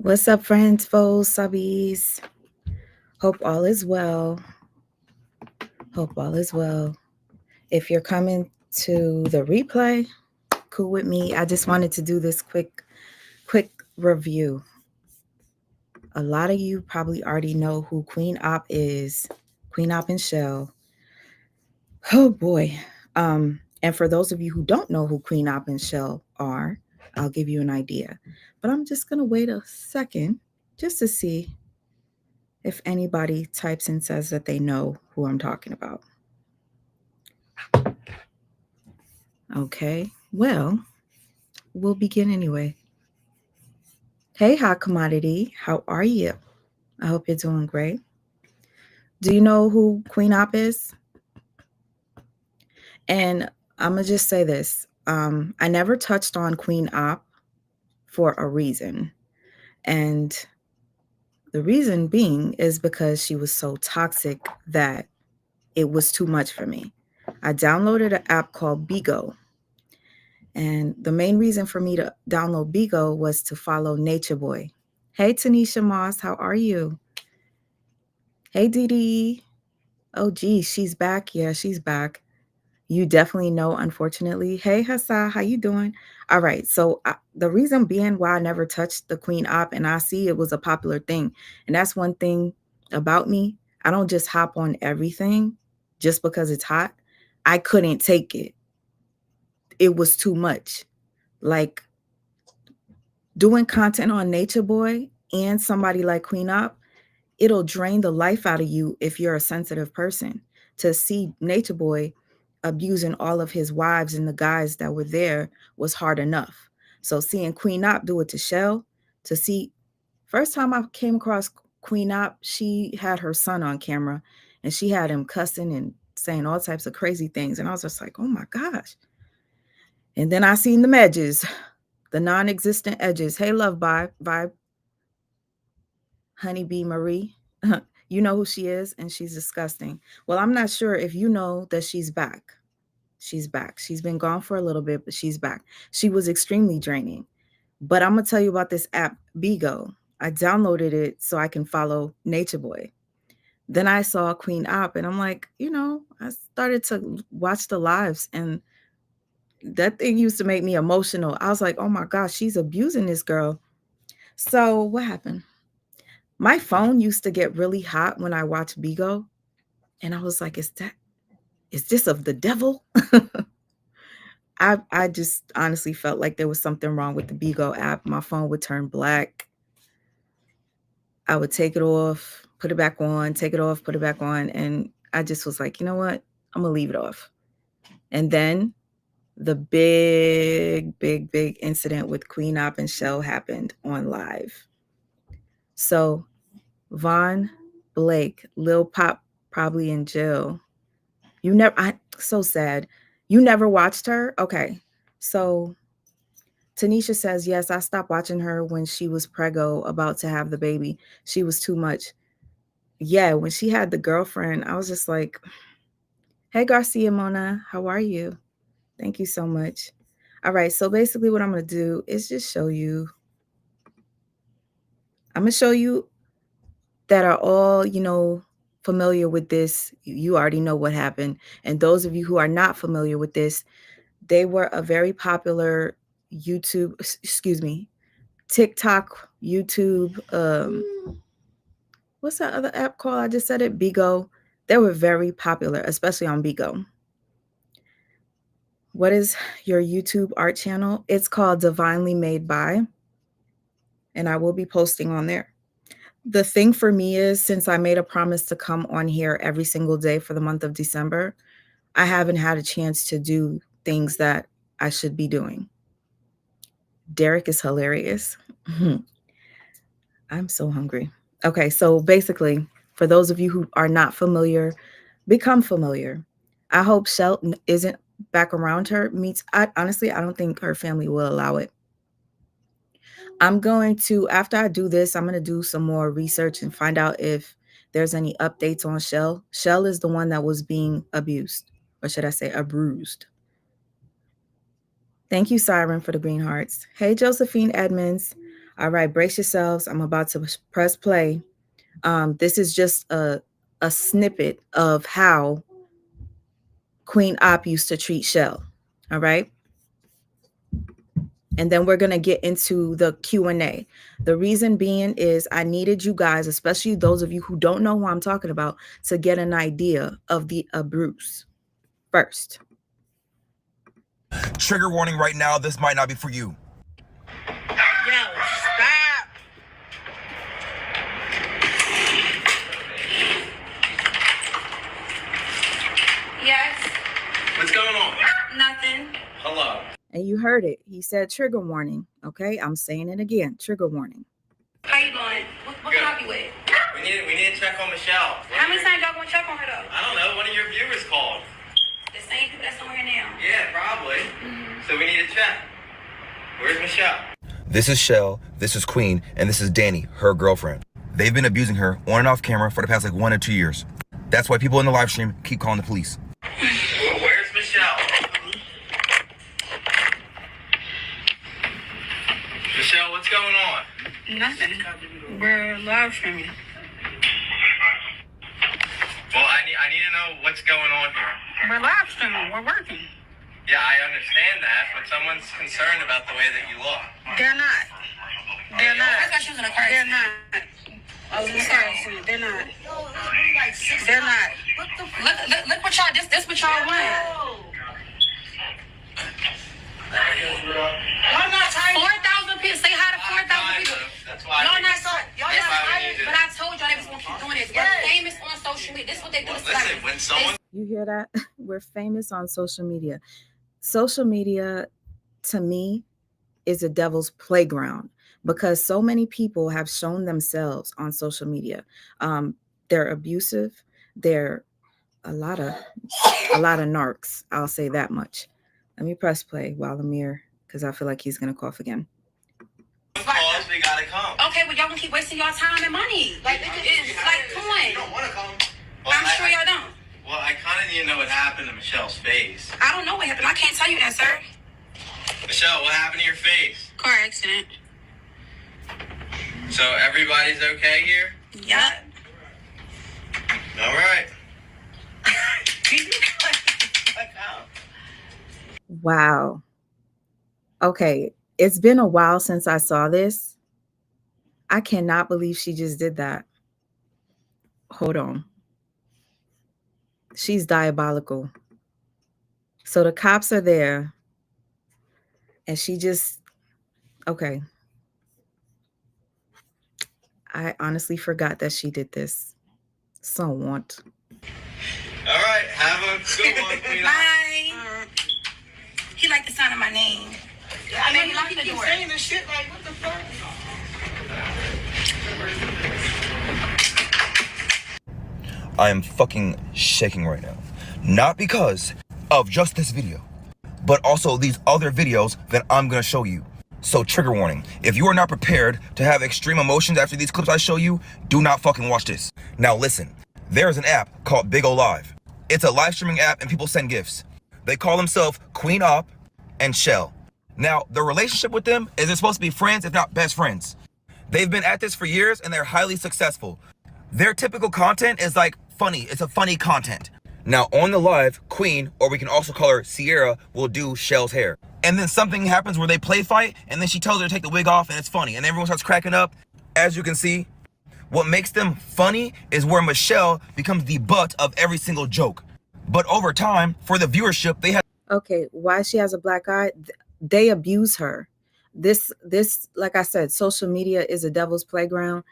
What's up, friends, foes, subbies? Hope all is well. Hope all is well. If you're coming to the replay, cool with me. I just wanted to do this quick review. A lot of you probably already know who Queen Op is. Queen Op and Shell. Oh boy. And for those of you who don't know who Queen Op and Shell are, I'll give you an idea. But I'm just gonna wait a second just to see if anybody types and says that they know who I'm talking about. Okay, well, we'll begin anyway. Hey, Hot Commodity, how are you? I hope you're doing great. Do you know who Queen Op is? And I'm going to just say this I never touched on Queen Op for a reason. And the reason being is because she was so toxic that it was too much for me. I downloaded an app called Bigo. And the main reason for me to download Bigo was to follow Nature Boy. Hey, Tanisha Moss, how are you? Hey, Dee Dee. Oh, geez, she's back. Yeah, she's back. You definitely know, unfortunately. Hey, Hassa, how you doing? All right, so the reason being why I never touched the Queen Op, and I see it was a popular thing, and that's one thing about me. I don't just hop on everything just because it's hot. I couldn't take it. It was too much. Like, doing content on Nature Boy and somebody like Queen Op, it'll drain the life out of you if you're a sensitive person. To see Nature Boy abusing all of his wives and the guys that were there was hard enough. So seeing Queen Op do it to Shell, to see, first time I came across Queen Op, she had her son on camera and she had him cussing and saying all types of crazy things. And I was just like, oh my gosh. And then I seen the edges, the non-existent edges. Hey, love vibe, Honeybee Marie. You know who she is, and she's disgusting. Well, I'm not sure if you know that she's back. She's back. She's been gone for a little bit, but she's back. She was extremely draining. But I'm going to tell you about this app, Bigo. I downloaded it so I can follow Nature Boy. Then I saw Queen Op, and I'm like, I started to watch the lives, and that thing used to make me emotional. I was like, oh my gosh, she's abusing this girl. So what happened? My phone used to get really hot when I watched Bigo, and I was like, is this of the devil? I just honestly felt like there was something wrong with the Bigo app. My phone would turn black. I would take it off, put it back on, take it off, put it back on. And I just was like, you know what? I'm going to leave it off. And then the big incident with Queen Op and Shell happened on live. So Von Blake, Lil Pop probably in jail. So sad. You never watched her? Okay. So Tanisha says, yes, I stopped watching her when she was preggo about to have the baby. She was too much. Yeah, when she had the girlfriend, I was just like, hey, Garcia Mona, how are you? Thank you so much. All right, so basically what I'm going to do is just show you. I'm going to show you that are all, familiar with this. You already know what happened. And those of you who are not familiar with this, they were a very popular TikTok, YouTube, what's that other app called? I just said it, Bigo. They were very popular, especially on Bigo. What is your YouTube art channel? It's called Divinely Made By, and I will be posting on there. The thing for me is, since I made a promise to come on here every single day for the month of December, I haven't had a chance to do things that I should be doing. Derek is hilarious. I'm so hungry. Okay, so basically, for those of you who are not familiar, become familiar. I hope Shelton isn't back around her. Honestly, I don't think her family will allow it. I'm going to, after I do this, I'm going to do some more research and find out if there's any updates on Shell. Shell is the one that was being abused, or should I say abused. Thank you, Siren, for the green hearts. Hey, Josephine Edmonds. All right, brace yourselves. I'm about to press play. This is just a snippet of how Queen Op used to treat Shell. All right. And then we're going to get into the Q&A. The reason being is I needed you guys, especially those of you who don't know who I'm talking about, to get an idea of the abuse first. Trigger warning right now, this might not be for you. Yo, stop. Yes, What's going on? nothing. Hello. And you heard it. He said trigger warning. Okay, I'm saying it again. Trigger warning. How you doing? What can I help you with? We need to check on Michelle. How many times y'all gonna check on her though? I don't know. One of your viewers called. The same people that's on here now. Yeah, probably. So we need to check. Where's Michelle? This is Shell, this is Queen, and this is Danny, her girlfriend. They've been abusing her on and off camera for the past like 1 or 2 years. That's why people in the live stream keep calling the police. Where's Michelle? Michelle, what's going on? Nothing. We're live streaming. Well, I need to know what's going on here. We're live streaming. We're working. Yeah, I understand that, but someone's concerned about the way that you look. They're not. They're not. I thought she was in a car. They're not. I was in a car accident. They're not. They're not. Look what y'all. This what y'all want. 4,000 people. Say hi to 4,000 people. That's why. Y'all not so. Y'all That's why we not. need to- But I told y'all they was gonna keep doing this. We're famous on social media. This is what they do. Listen, when someone. You hear that? We're famous on social media. Social media, to me, is a devil's playground because so many people have shown themselves on social media. They're abusive. They're a lot of narcs. I'll say that much. Let me press play while I'm here because I feel like he's gonna cough again. Calls, we gotta come. Okay, well y'all gonna keep wasting y'all time and money. Like, come on. You don't want to come. I'm sure y'all don't. Well, I kind of need to know what happened to Michelle's face. I don't know what happened. I can't tell you that, sir. Michelle, what happened to your face? Car accident. So everybody's okay here? Yup. All right. Wow. Okay, it's been a while since I saw this. I cannot believe she just did that. Hold on. She's diabolical. So the cops are there and she just, okay. I honestly forgot that she did this. So want. All right. Have a good one, Queen. Bye. He liked the sound of my name. I mean, he locked the door. Saying this shit like, what the fuck? I am fucking shaking right now. Not because of just this video, but also these other videos that I'm gonna show you. So trigger warning, if you are not prepared to have extreme emotions after these clips I show you, do not fucking watch this. Now listen, there's an app called Big O Live. It's a live streaming app and people send gifts. They call themselves Queen Op and Shell. Now, the relationship with them is they're supposed to be friends, if not best friends. They've been at this for years and they're highly successful. Their typical content is like funny, it's a funny content. Now on the live, Queen, or we can also call her Sierra, will do Shell's hair. And then something happens where they play fight and then she tells her to take the wig off and it's funny and everyone starts cracking up. As you can see, what makes them funny is where Michelle becomes the butt of every single joke. But over time, for the viewership, they have. Okay, why she has a black eye? They abuse her. This, like I said, social media is a devil's playground.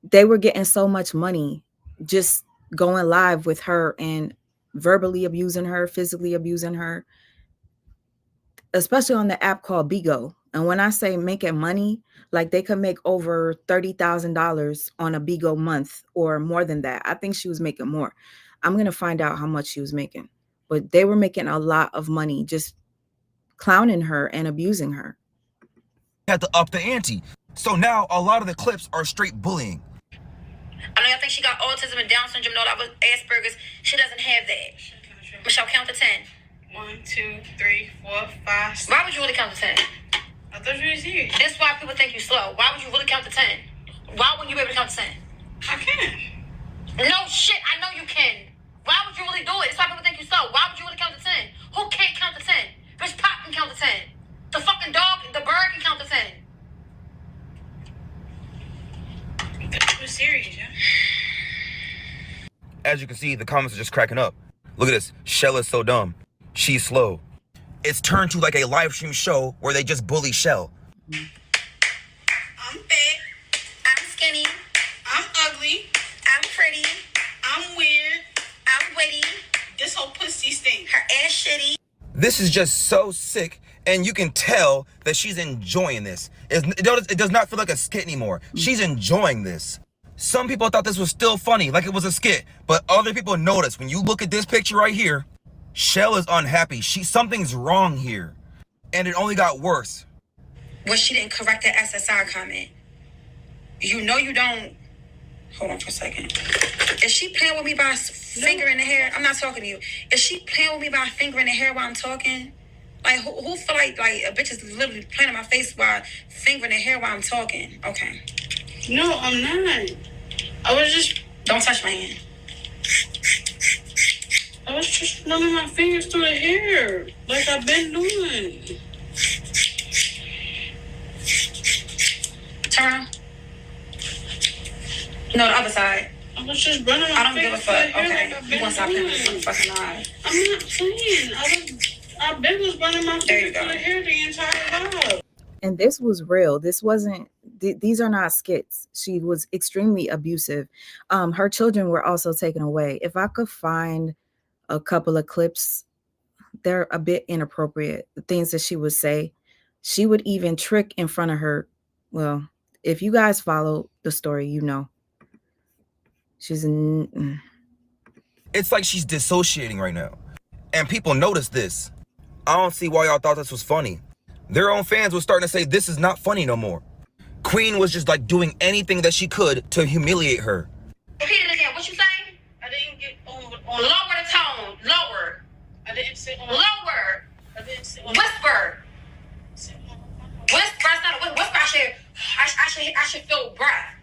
They were getting so much money just going live with her and verbally abusing her, physically abusing her, especially on the app called Bigo. And when I say making money, like they could make over $30,000 on a Bigo month or more than that. I think she was making more. I'm going to find out how much she was making. But they were making a lot of money just clowning her and abusing her. Had to up the ante. So now a lot of the clips are straight bullying. I know y'all think she got autism and Down syndrome, no, that was Asperger's. She doesn't have that. Michelle, count to 10. 1, 2, 3, 4, 5, 6. Why would you really count to 10? I thought you were serious. That's why people think you slow. Why would you really count to 10? Why wouldn't you be able to count to 10? I can. No shit, I know you can. Why would you really do it? That's why people think you slow. Why would you really count to 10? Who can't count to 10? Bitch Pop can count to 10. The fucking dog, the bird can count to 10. I thought you were serious, yeah? As you can see, the comments are just cracking up. Look at this. Shell is so dumb. She's slow. It's turned to like a live stream show where they just bully Shell. I'm fat. I'm skinny. I'm ugly. I'm pretty. I'm weird. I'm witty. This whole pussy stink. Her ass shitty. This is just so sick, and you can tell that she's enjoying this. It does not feel like a skit anymore. She's enjoying this. Some people thought this was still funny, like it was a skit, but other people noticed when you look at this picture right here, Shell is unhappy. Something's wrong here, and it only got worse. Well, she didn't correct that SSI comment. You know you don't. Hold on for a second. Is she playing with me by a finger in the hair? I'm not talking to you. Is she playing with me by a finger in the hair while I'm talking? Like, who feel like a bitch is literally playing in my face by finger in the hair while I'm talking? Okay. No, I'm not. I was just... Don't touch my hand. I was just running my fingers through the hair, like I've been doing. Turn around. No, the other side. I was just running my fingers through the hair. Okay, like you want to stop playing with this fucking eye. I'm not playing. I've been was running my fingers through the hair the entire time. And this was real. This wasn't, these are not skits. She was extremely abusive. Her children were also taken away. If I could find a couple of clips, they're a bit inappropriate. The things that she would say, she would even trick in front of her. Well, if you guys follow the story, you know. She's It's like she's dissociating right now. And people notice this. I don't see why y'all thought this was funny. Their own fans were starting to say this is not funny no more. Queen was just like doing anything that she could to humiliate her. Repeat it again. What you saying? I didn't get on. Lower the tone. Lower. I didn't sit on. Lower. I didn't sit on. Whisper. Whisper. That's not a whisper. I should feel breath.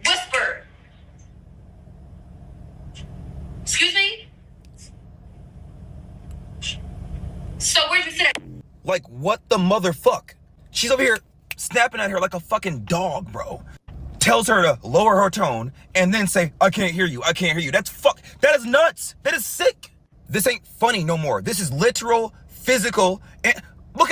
Whisper. Excuse me? So where'd you sit at? Like, what the motherfuck? She's over here snapping at her like a fucking dog, bro. Tells her to lower her tone and then say, I can't hear you, I can't hear you. That is nuts. That is sick. This ain't funny no more. This is literal, physical, and look,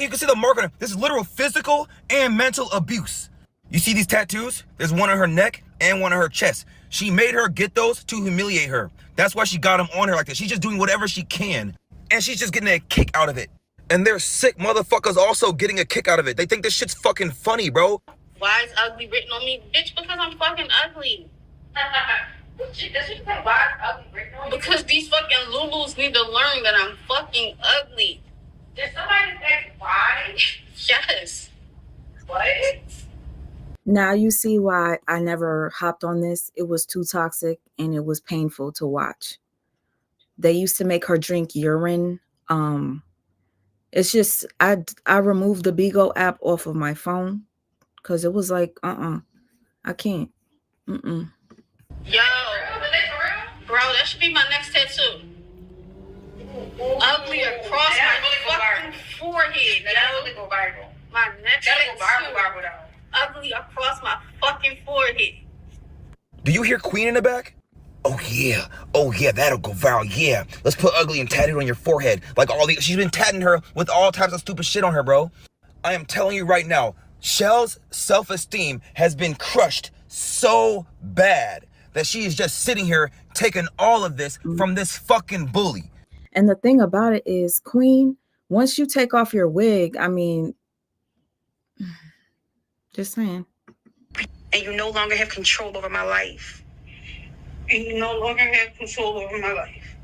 you can see the mark on her. This is literal physical and mental abuse. You see these tattoos? There's one on her neck and one on her chest. She made her get those to humiliate her. That's why she got them on her like this. She's just doing whatever she can, and she's just getting a kick out of it. And they're sick motherfuckers also getting a kick out of it. They think this shit's fucking funny, bro. Why is ugly written on me? Bitch, because I'm fucking ugly. Does she say why is ugly written on me? Because these fucking Lulus need to learn that I'm fucking ugly. Did somebody say why? Yes. What? Now you see why I never hopped on this. It was too toxic and it was painful to watch. They used to make her drink urine. It's just I removed the Bigo app off of my phone because it was like I can't. Yo, bro, that should be my next tattoo. Ugly across my fucking forehead. That'll really go viral. My next tattoo. Ugly across my fucking forehead. Do you hear Queen in the back? Oh yeah, that'll go viral, yeah. Let's put ugly and tattooed on your forehead. Like she's been tatting her with all types of stupid shit on her, bro. I am telling you right now, Shell's self-esteem has been crushed so bad that she is just sitting here taking all of this from this fucking bully. And the thing about it is, Queen, once you take off your wig, I mean, just saying. And you no longer have control over my life. And you no longer have control over my life.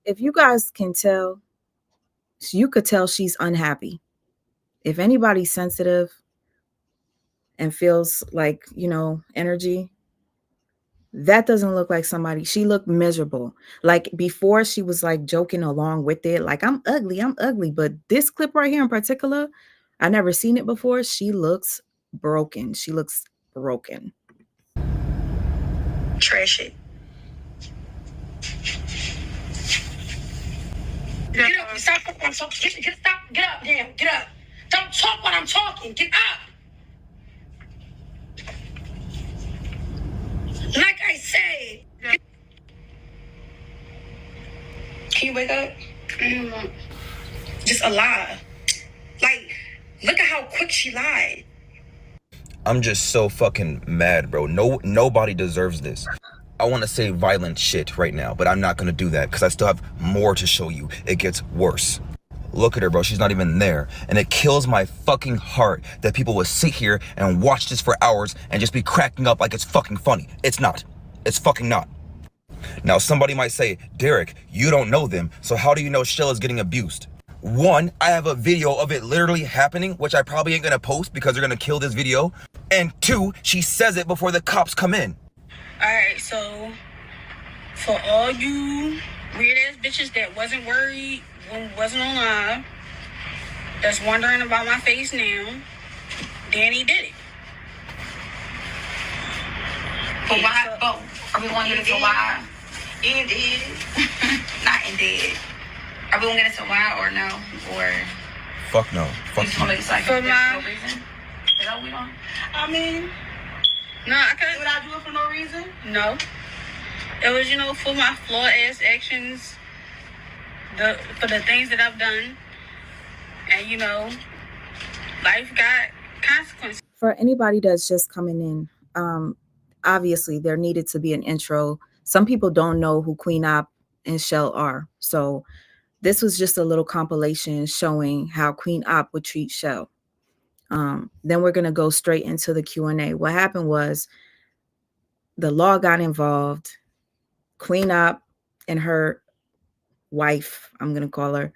If you guys can tell, you could tell she's unhappy. If anybody's sensitive and feels like, energy, That doesn't look like somebody. She looked miserable. Like before, she was like joking along with it, like I'm ugly. But this clip right here in particular, I never seen it before. She looks broken. She looks broken. Trash it. Get up. Stop. I'm talking. Stop. Get up. Damn. Get up. Don't talk when I'm talking. Get up. Like I said. Can you wake up? Just a lie. Like, look at how quick she lied. I'm just so fucking mad, bro. Nobody deserves this. I want to say violent shit right now, but I'm not going to do that because I still have more to show you. It gets worse. Look at her, bro. She's not even there. And it kills my fucking heart that people would sit here and watch this for hours and just be cracking up like it's fucking funny. It's not. It's fucking not. Now, somebody might say, Derek, you don't know them, so how do you know Shell is getting abused? One, I have a video of it literally happening, which I probably ain't gonna post because they're gonna kill this video. And two, she says it before the cops come in. Alright, so for all you weird ass bitches that wasn't worried when wasn't on live, that's wondering about my face now, Danny did it. But why? But are we going to get into why? Indeed. Not indeed. Are we going to get into why or no? Or Fuck no. you Fuck just want no. to decide For there's my- no reason? Is that what we doing? I mean, no, I couldn't. Would I do it for no reason? No. It was, for my flawed ass actions, for the things that I've done. And, life got consequences. For anybody that's just coming in, obviously there needed to be an intro. Some people don't know who Queen Op and Shell are. So this was just a little compilation showing how Queen Op would treat Shell. Then we're going to go straight into the Q&A. What happened was the law got involved. Queen Op and her wife, I'm going to call her,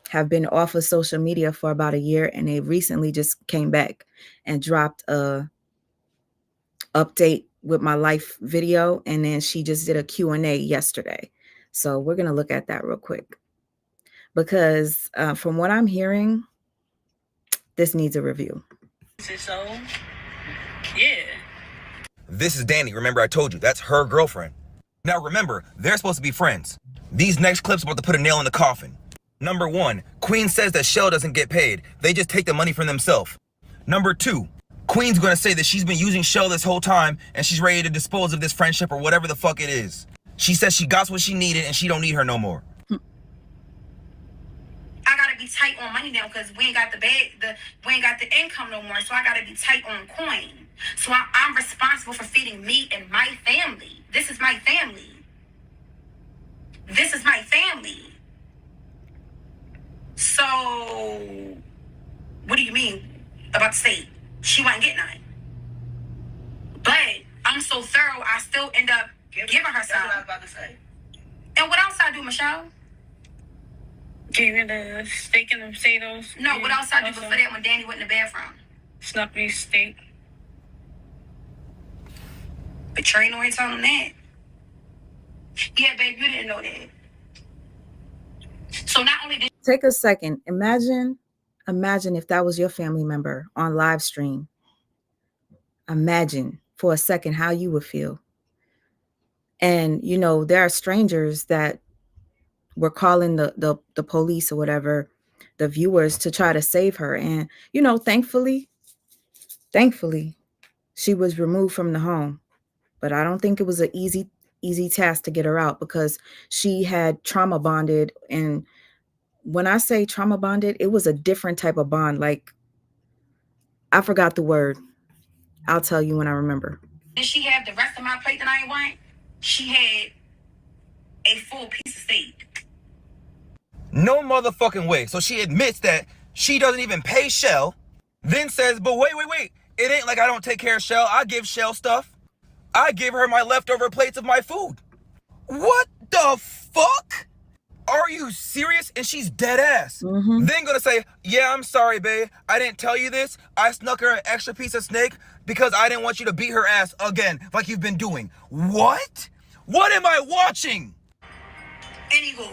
have been off of social media for about a year, and they recently just came back and dropped a update with my life video, and then she just did a Q&A yesterday. So we're going to look at that real quick because from what I'm hearing, this needs a review. So, yeah. This is Danny. Remember I told you, that's her girlfriend. Now remember, they're supposed to be friends. These next clips are about to put a nail in the coffin. Number one, Queen says that Shell doesn't get paid. They just take the money from themselves. Number two, Queen's gonna say that she's been using Shell this whole time and she's ready to dispose of this friendship or whatever the fuck it is. She says she got what she needed and she don't need her no more. I gotta be tight on money now because we ain't got we ain't got the income no more. So I gotta be tight on coin. So I'm responsible for feeding me and my family. This is my family. This is my family. So what do you mean about the state? She won't get none. But I'm so thorough, I still end up giving her some. That's what I was about to say. And what else I do, Michelle? Gave her the steak and the potatoes. No, what else I do before that when Danny went in the bathroom? Snuck me steak. But Trey no ain't telling him that. Yeah, babe, you didn't know that. So not only did Take a second. Imagine if that was your family member on live stream. Imagine for a second how you would feel. And, there are strangers that were calling the police or whatever, the viewers, to try to save her. And, thankfully, she was removed from the home. But I don't think it was an easy task to get her out because she had trauma bonded. And when I say trauma bonded, it was a different type of bond. Like, I forgot the word. I'll tell you when I remember. did she have the rest of my plate that I ain't want? She had a full piece of steak. No motherfucking way. So she admits that she doesn't even pay Shell, then says, but wait. It ain't like I don't take care of Shell. I give Shell stuff. I give her my leftover plates of my food. What the fuck? Are you serious? And she's dead ass. Mm-hmm. Then gonna say, yeah, I'm sorry, babe. I didn't tell you this. I snuck her an extra piece of snake because I didn't want you to beat her ass again, like you've been doing. What? What am I watching? Anywho,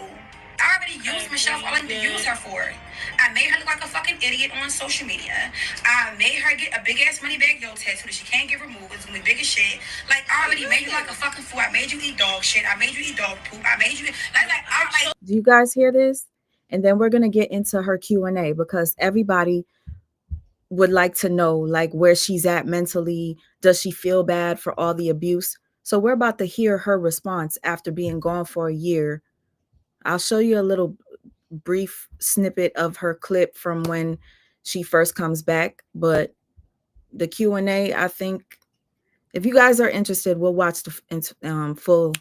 I already used Michelle for all I need to use her for. I made her look like a fucking idiot on social media. I made her get a big ass money bag yo tattoo that she can't get removed. It's gonna be big as shit. Like, I already made you like a fucking fool. I made you eat dog shit. I made you eat dog poop. I made you like. Do you guys hear this? And then we're gonna get into her Q&A because everybody would like to know like where she's at mentally. Does she feel bad for all the abuse? So we're about to hear her response after being gone for a year. I'll show you a little brief snippet of her clip from when she first comes back, but the Q&A, I think if you guys are interested, we'll watch the full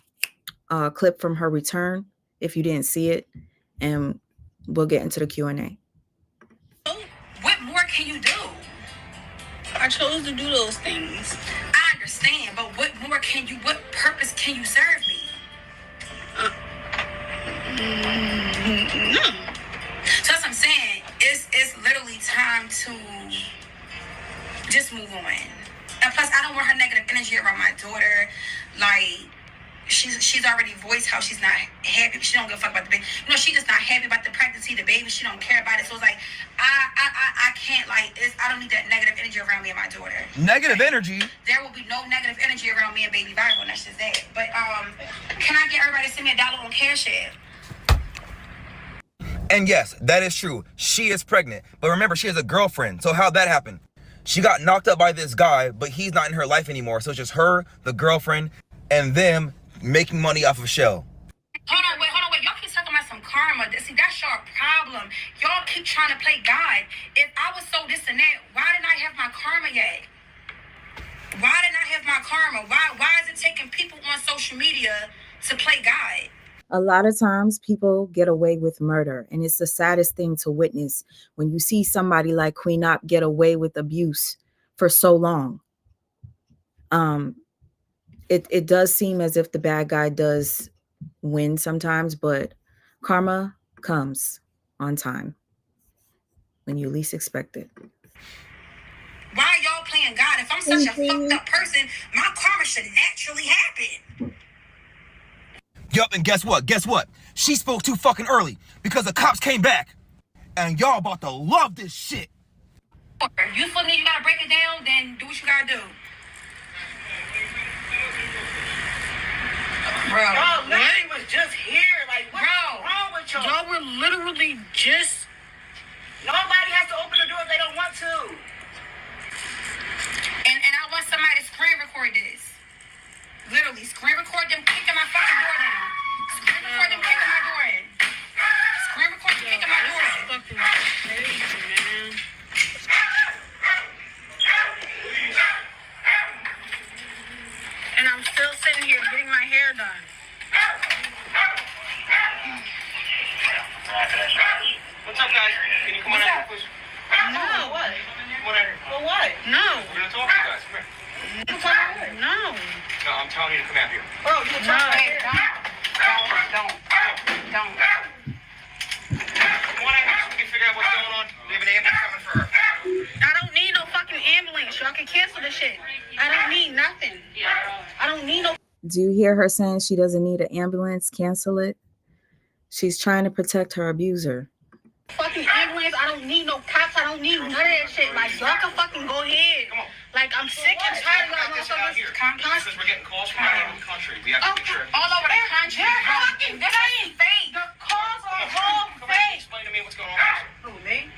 clip from her return if you didn't see it, and we'll get into the Q&A. What more can you do? I chose to do those things. I understand, but what purpose can you serve me? No. So that's what I'm saying. It's literally time to just move on. And plus, I don't want her negative energy around my daughter. Like, she's already voiced how she's not happy. She don't give a fuck about the baby. You know, she just not happy about the pregnancy, the baby. She don't care about it. So it's like, I can't, like, I don't need that negative energy around me and my daughter. Negative energy? There will be no negative energy around me and baby Bible, and that's just that. But can I get everybody to send me $1 on Cash App? And yes, that is true. She is pregnant. But remember, she has a girlfriend. So how'd that happen? She got knocked up by this guy, but he's not in her life anymore. So it's just her, the girlfriend, and them making money off of Shell. Hold on, wait. Y'all keep talking about some karma. See, that's your problem. Y'all keep trying to play God. If I was so this and that, why didn't I have my karma yet? Why didn't I have my karma? Why is it taking people on social media to play God? A lot of times people get away with murder, and it's the saddest thing to witness when you see somebody like Queen Op get away with abuse for so long. It does seem as if the bad guy does win sometimes, but karma comes on time when you least expect it. Why are y'all playing God? If I'm such a fucked up person, my karma should naturally happen. Yup, and guess what? She spoke too fucking early because the cops came back. And y'all about to love this shit. If you feel me, you gotta break it down, then do what you gotta do. Bro, Y'all literally was just here. Like, what's Bro, wrong with y'all? Y'all were literally just. Nobody has to open the door if they don't want to. and I want somebody to screen record this. Literally, screen record them kicking my fucking door down. Screen record them kicking my door in. Screen record them kicking my door in. Fucking crazy, man. And I'm still sitting here getting my hair done. What's up, guys? Can you come on out, please? No. What? Come on out here. For what? No. We're gonna talk to you guys. Come here. No. No, I'm telling you to come out here. Bro, you No, talk hey, don't. Come on out here so we can figure out what's going on. We have an ambulance coming for her. I don't need no fucking ambulance. Y'all can cancel the shit. I don't need nothing. I don't need no. Do you hear her saying she doesn't need an ambulance? Cancel it. She's trying to protect her abuser. fucking ambulance. I don't need no cops. I don't need none of that shit. Like, y'all can fucking go ahead. Come on. Like, I'm sick and tired of y'all This out here. motherfuckers. Because we're getting calls from all over the country. We have to make sure. All over the country. They're fucking This is fake. The calls are all Come here, fake. explain to me what's going on. Who, me?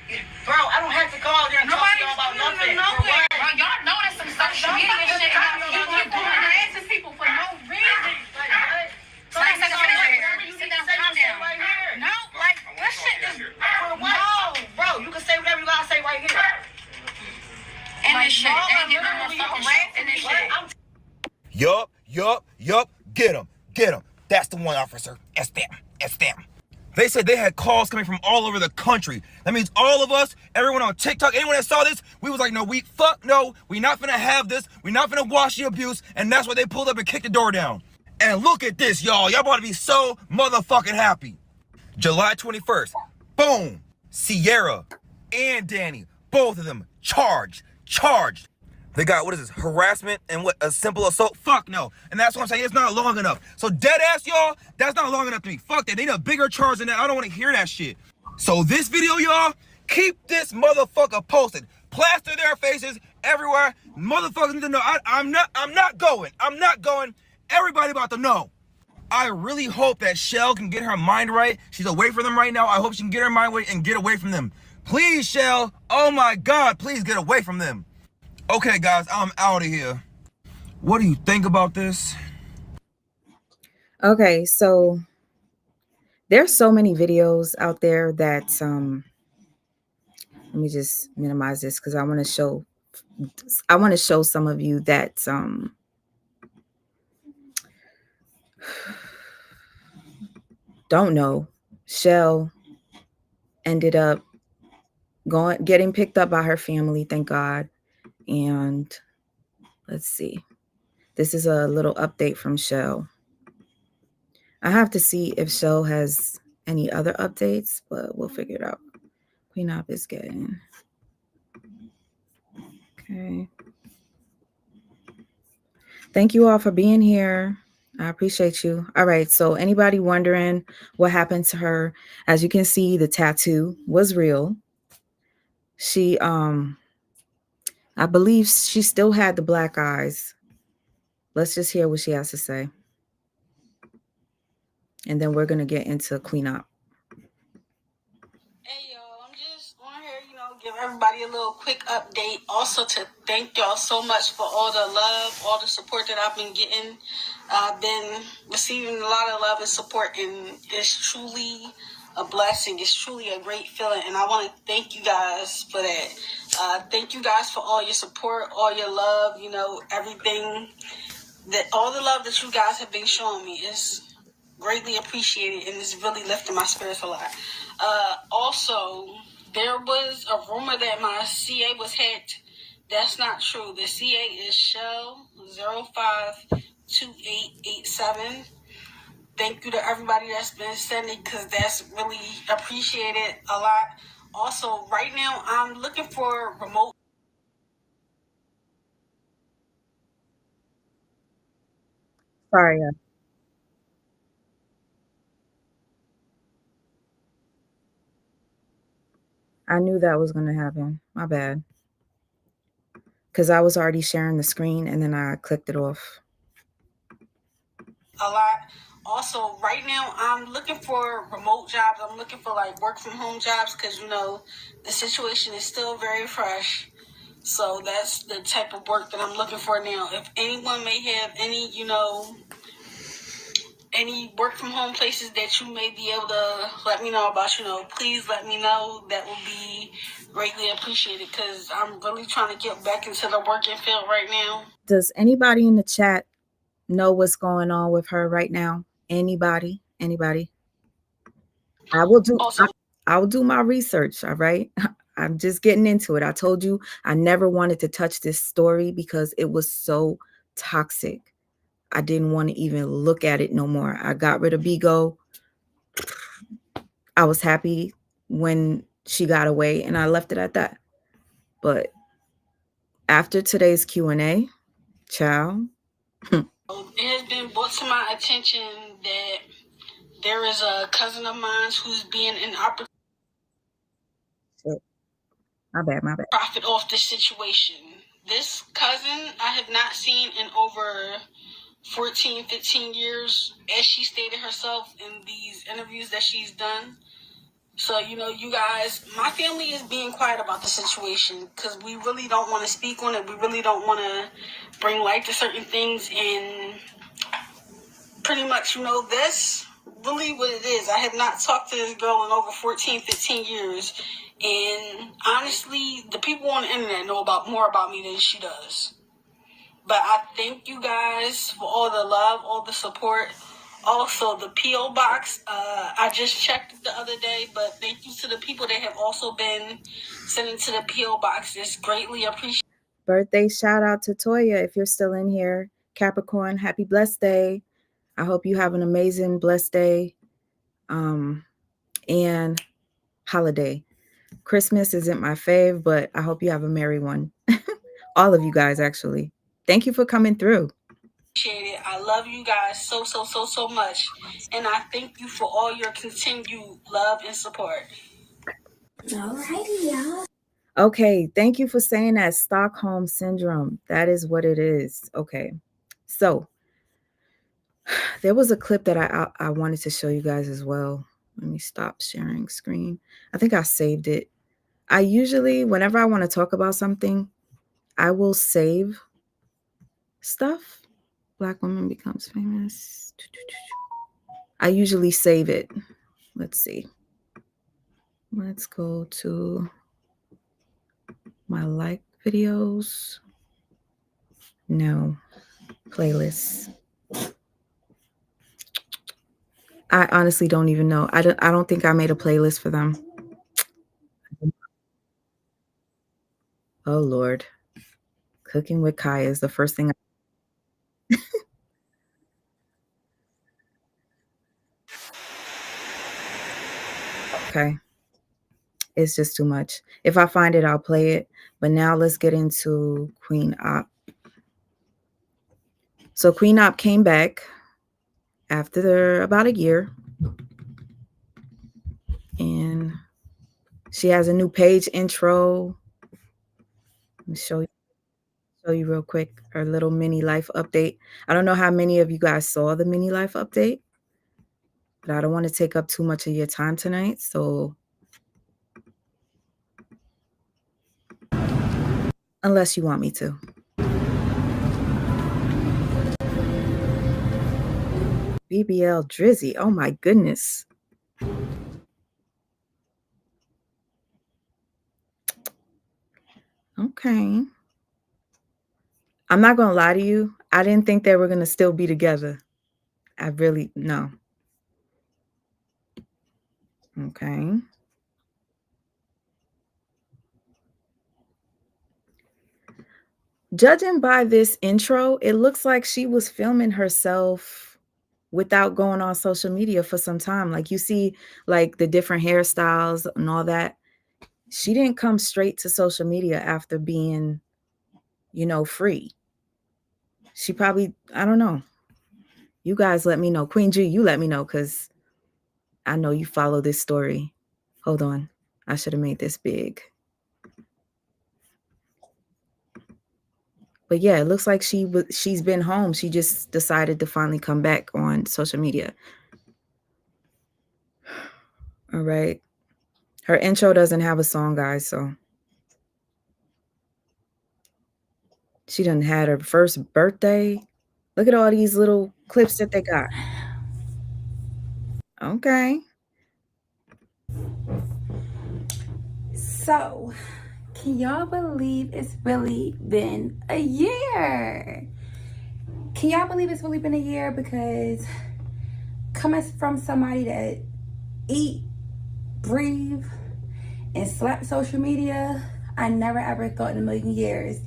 Bro, I don't have to call there and talk to y'all about nothing. nowhere. Bro, y'all know there's some social media shit. You keep going and asking people for no reason. Like, what? So let's take a picture here. Sit down, calm down. Right here. No, like, this shit is... For what? No, bro, you can say whatever you gotta say right here. And this shit. They ain't getting no more fucking shit. And this shit. Yup. Get him. That's the one, officer. It's them. They said they had calls coming from all over the country. That means all of us, everyone on TikTok, anyone that saw this, we was like, no, we not finna have this. We not finna watch the abuse. And that's why they pulled up and kicked the door down. And look at this, y'all. Y'all about to be so motherfucking happy. July 21st, boom, Sierra and Danny, both of them charged. They got, what is this, harassment and what, a simple assault? Fuck no. And that's what I'm saying, it's not long enough. So dead ass, y'all, that's not long enough to me. Fuck that, they need a bigger charge than that. I don't want to hear that shit. So this video, y'all, keep this motherfucker posted. Plaster their faces everywhere. Motherfuckers need to know, I'm not going. Everybody about to know. I really hope that Shell can get her mind right. She's away from them right now. I hope she can get her mind right and get away from them. Please, Shell. Oh my God, please get away from them. Okay, guys, I'm out of here. What do you think about this? Okay, so there's so many videos out there that let me just minimize this because I want to show some of you that don't know. Shell ended up getting picked up by her family, thank God. And let's see. This is a little update from Shell. I have to see if Shell has any other updates, but we'll figure it out. Queen Op is getting. Okay. Thank you all for being here. I appreciate you. All right. So anybody wondering what happened to her? As you can see, the tattoo was real. She, I believe she still had the black eyes. Let's just hear what she has to say. And then we're going to get into Queen Op. Hey y'all, I'm just on here, give everybody a little quick update. Also to thank y'all so much for all the love, all the support that I've been getting. I've been receiving a lot of love and support, and it's truly a blessing. It's truly a great feeling, and I want to thank you guys for that. Thank you guys for all your support, all your love, everything, all the love that you guys have been showing me is greatly appreciated, and it's really lifting my spirits a lot. Also, there was a rumor that my CA was hacked. That's not true. The CA is Shell 052887. Thank you to everybody that's been sending, because that's really appreciated a lot. Also, right now, I'm looking for remote. Sorry. I knew that was going to happen. My bad. Because I was already sharing the screen and then I clicked it off. A lot. Also, right now, I'm looking for remote jobs. I'm looking for work from home jobs, because the situation is still very fresh. So that's the type of work that I'm looking for now. If anyone may have any work from home places that you may be able to let me know about, please let me know. That will be greatly appreciated, because I'm really trying to get back into the working field right now. Does anybody in the chat know what's going on with her right now? Anybody? I will do. Also, I will do my research. All right. I'm just getting into it. I told you I never wanted to touch this story because it was so toxic. I didn't want to even look at it no more. I got rid of Bigo. I was happy when she got away and I left it at that. But after today's Q&A, child. it has been brought to my attention that there is a cousin of mine who's being an opportunity. My bad. Profit off this situation. This cousin I have not seen in over 14, 15 years, as she stated herself in these interviews that she's done. So, you guys, my family is being quiet about the situation because we really don't want to speak on it. We really don't want to bring light to certain things. And pretty much, that's really what it is. I have not talked to this girl in over 14, 15 years. And honestly, the people on the internet know more about me than she does. But I thank you guys for all the love, all the support. Also, the P.O. box, I just checked it the other day, but thank you to the people that have also been sending to the P.O. box. It's greatly appreciated. Birthday shout out to Toya if you're still in here. Capricorn, happy blessed day. I hope you have an amazing blessed day. and holiday. Christmas isn't my fave, but I hope you have a merry one. All of you guys, actually. Thank you for coming through. Appreciate it. I love you guys so much. And I thank you for all your continued love and support. Alrighty, y'all. Okay, thank you for saying that. Stockholm Syndrome. That is what it is. Okay. So there was a clip that I wanted to show you guys as well. Let me stop sharing screen. I think I saved it. I usually, whenever I want to talk about something, I will save stuff. Black woman becomes famous. I usually save it. Let's see. Let's go to my like videos. No, playlists. I honestly don't even know. I don't think I made a playlist for them. Oh Lord. Cooking with Kaya is the first thing. Okay. It's just too much. If I find it, I'll play it. But now let's get into Queen Op. So Queen Op came back after about a year. And she has a new page intro. Let me show you real quick her little mini life update. I don't know how many of you guys saw the mini life update, but I don't want to take up too much of your time tonight. So unless you want me to. BBL Drizzy. Oh my goodness. Okay. I'm not going to lie to you. I didn't think they were going to still be together. I really, no. Okay. Judging by this intro, it looks like she was filming herself without going on social media for some time. Like you see like the different hairstyles and all that. She didn't come straight to social media after being, free. She probably, I don't know. You guys let me know. Queen G, you let me know because I know you follow this story. Hold on. I should have made this big. But yeah, it looks like she's been home. She just decided to finally come back on social media. All right. Her intro doesn't have a song, guys, so she done had her first birthday. Look at all these little clips that they got. Okay. So, can y'all believe it's really been a year? Can y'all believe it's really been a year? Because coming from somebody that eat, breathe, and slap social media, I never ever thought in a million years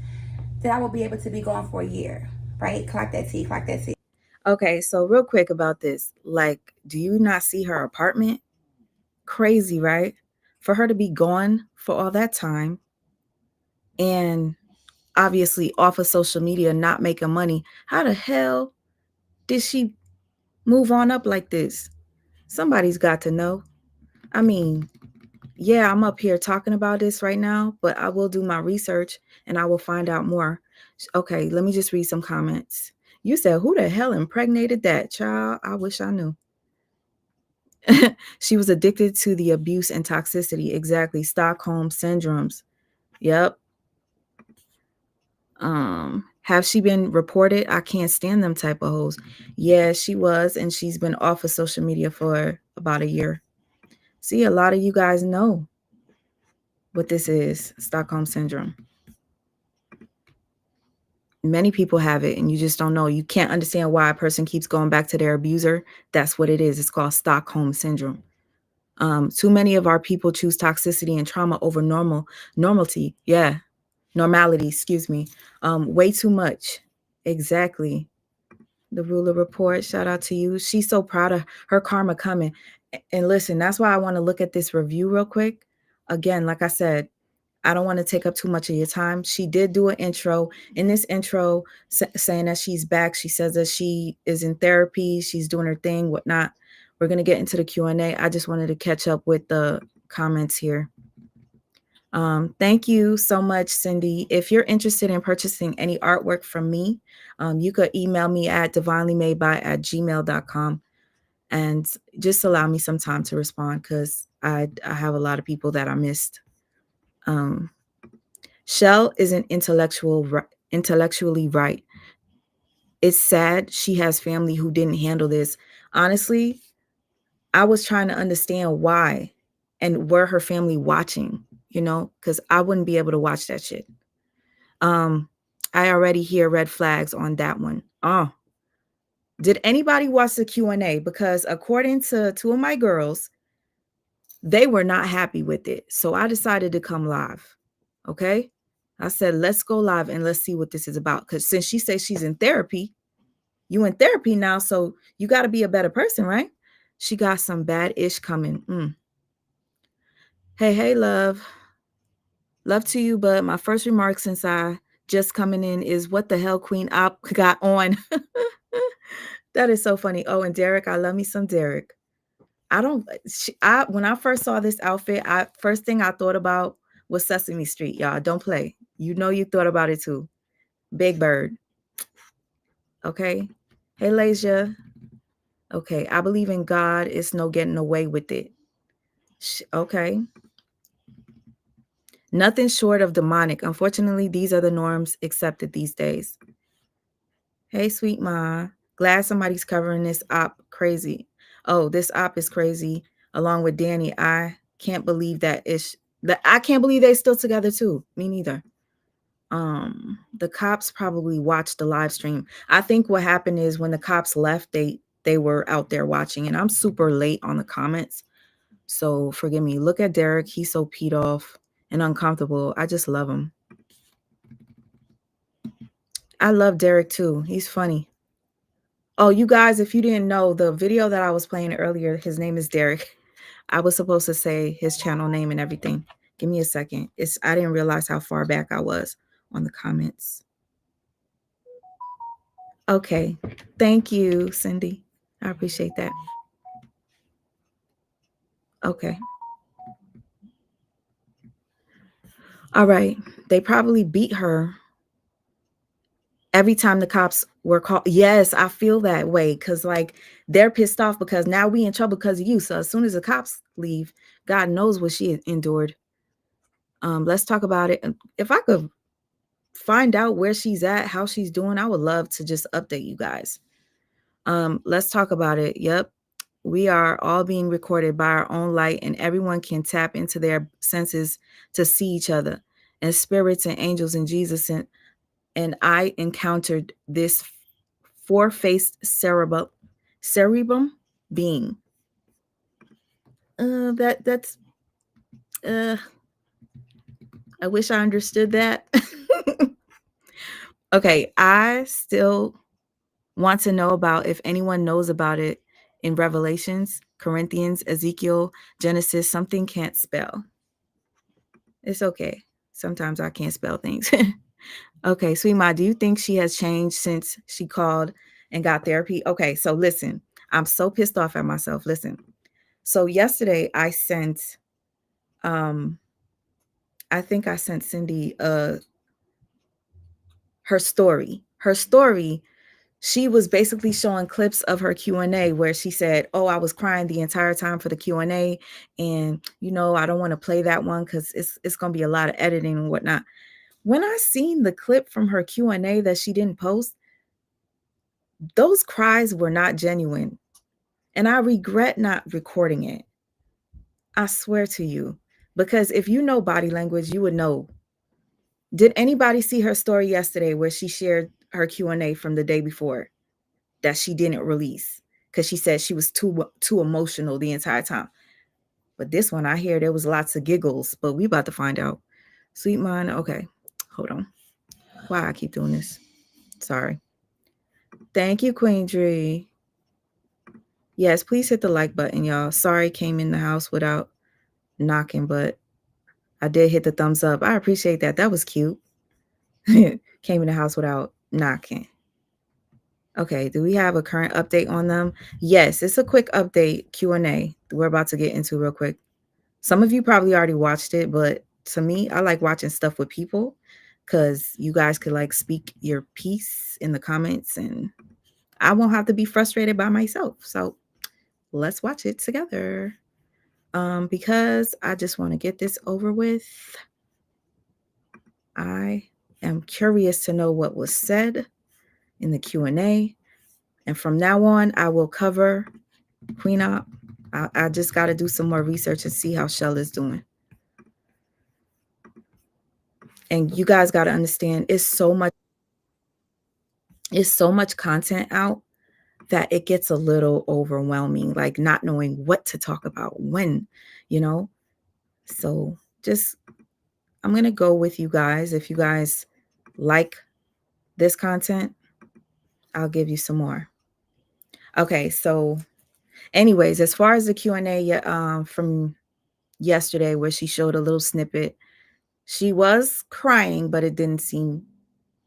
that I would be able to be gone for a year, right? Clock that T, clock that T. Okay, so real quick about this. Like, do you not see her apartment? Crazy, right? For her to be gone for all that time and obviously off of social media, not making money. How the hell did she move on up like this? Somebody's got to know. I mean, yeah, I'm up here talking about this right now, but I will do my research and I will find out more. Okay, let me just read some comments. You said, who the hell impregnated that child? I wish I knew. She was addicted to the abuse and toxicity. Exactly. Stockholm syndromes. Yep. Have she been reported? I can't stand them type of hoes. Yeah, she was, and she's been off of social media for about a year. See, a lot of you guys know what this is, Stockholm syndrome. Many people have it, and you just don't know. You can't understand why a person keeps going back to their abuser. That's what it is. It's called Stockholm syndrome. Too many of our people choose toxicity and trauma over normality. Yeah, normality. Excuse me. Way too much. Exactly. The ruler report. Shout out to you. She's so proud of her karma coming. And listen, that's why I want to look at this review real quick. Again, like I said, I don't want to take up too much of your time. She did do an intro. In this intro, saying that she's back. She says that she is in therapy. She's doing her thing, whatnot. We're going to get into the Q&A. I just wanted to catch up with the comments here. Thank you so much, Cindy. If you're interested in purchasing any artwork from me, you could email me at divinelymadeby@gmail.com and just allow me some time to respond because I have a lot of people that I missed. Shell isn't intellectually right. It's sad she has family who didn't handle this. Honestly, I was trying to understand why and were her family watching, because I wouldn't be able to watch that shit. I already hear red flags on that one. Oh, did anybody watch the Q&A? Because according to two of my girls, they were not happy with it. So I decided to come live. Okay. I said, let's go live and let's see what this is about. Because since she says she's in therapy, you in therapy now, so you got to be a better person, right? She got some bad ish coming. Hey, love. Love to you, but my first remark since I just coming in is what the hell Queen Op got on. That is so funny. Oh, and Derek, I love me some Derek. When I first saw this outfit, first thing I thought about was Sesame Street, y'all. Don't play. You thought about it too. Big Bird. Okay. Hey, Lasia. Okay. I believe in God. It's no getting away with it. Okay. Nothing short of demonic. Unfortunately, these are the norms accepted these days. Hey, sweet ma. Glad somebody's covering this op crazy. Oh, this op is crazy. Along with Danny, I can't believe I can't believe they're still together too. Me neither. The cops probably watched the live stream. I think what happened is when the cops left, they were out there watching, and I'm super late on the comments. So forgive me. Look at Derek. He's so peed off and uncomfortable. I just love him. I love Derek too. He's funny. Oh, you guys, if you didn't know, the video that I was playing earlier, his name is Derek. I was supposed to say his channel name and everything. Give me a second. I didn't realize how far back I was on the comments. Okay. Thank you, Cindy. I appreciate that. Okay. All right. They probably beat her every time the cops were called. Yes, I feel that way because they're pissed off because now we in trouble because of you. So as soon as the cops leave, God knows what she endured. Let's talk about it. If I could find out where she's at, how she's doing, I would love to just update you guys. Let's talk about it. Yep. We are all being recorded by our own light, and everyone can tap into their senses to see each other and spirits and angels and Jesus. And I encountered this four-faced cerebrum being. That's I wish I understood that. Okay, I still want to know about if anyone knows about it in Revelations, Corinthians, Ezekiel, Genesis. Something can't spell. It's okay. Sometimes I can't spell things. Okay, Sweet Ma, do you think she has changed since she called and got therapy? Okay, so listen, I'm so pissed off at myself. Listen. So yesterday I sent, I think I sent Cindy her story. Her story, she was basically showing clips of her Q&A where she said, oh, I was crying the entire time for the Q&A. And, I don't want to play that one because it's going to be a lot of editing and whatnot. When I seen the clip from her Q&A that she didn't post, those cries were not genuine. And I regret not recording it. I swear to you. Because if you know body language, you would know. Did anybody see her story yesterday where she shared her Q&A from the day before that she didn't release? Because she said she was too emotional the entire time. But this one, I hear there was lots of giggles, but we about to find out. Sweet mind. Okay, hold on. Why I keep doing this? Sorry. Thank you, Queen Dree. Yes, please hit the like button, y'all. Sorry, came in the house without knocking, but I did hit the thumbs up. I appreciate that. That was cute. Came in the house without knocking. Okay, do we have a current update on them? Yes, it's a quick update Q&A we're about to get into real quick. Some of you probably already watched it, but to me, I like watching stuff with people because you guys could like speak your piece in the comments and I won't have to be frustrated by myself. So let's watch it together. Because I just want to get this over with. I am curious to know what was said in the Q&A. And from now on, I will cover Queen Op. I just got to do some more research and see how Shell is doing. And you guys got to understand, it's so much content out that it gets a little overwhelming, like not knowing what to talk about when, So just, I'm going to go with you guys. If you guys like this content, I'll give you some more. Okay, so anyways, as far as the Q&A from yesterday where she showed a little snippet, she was crying, but it didn't seem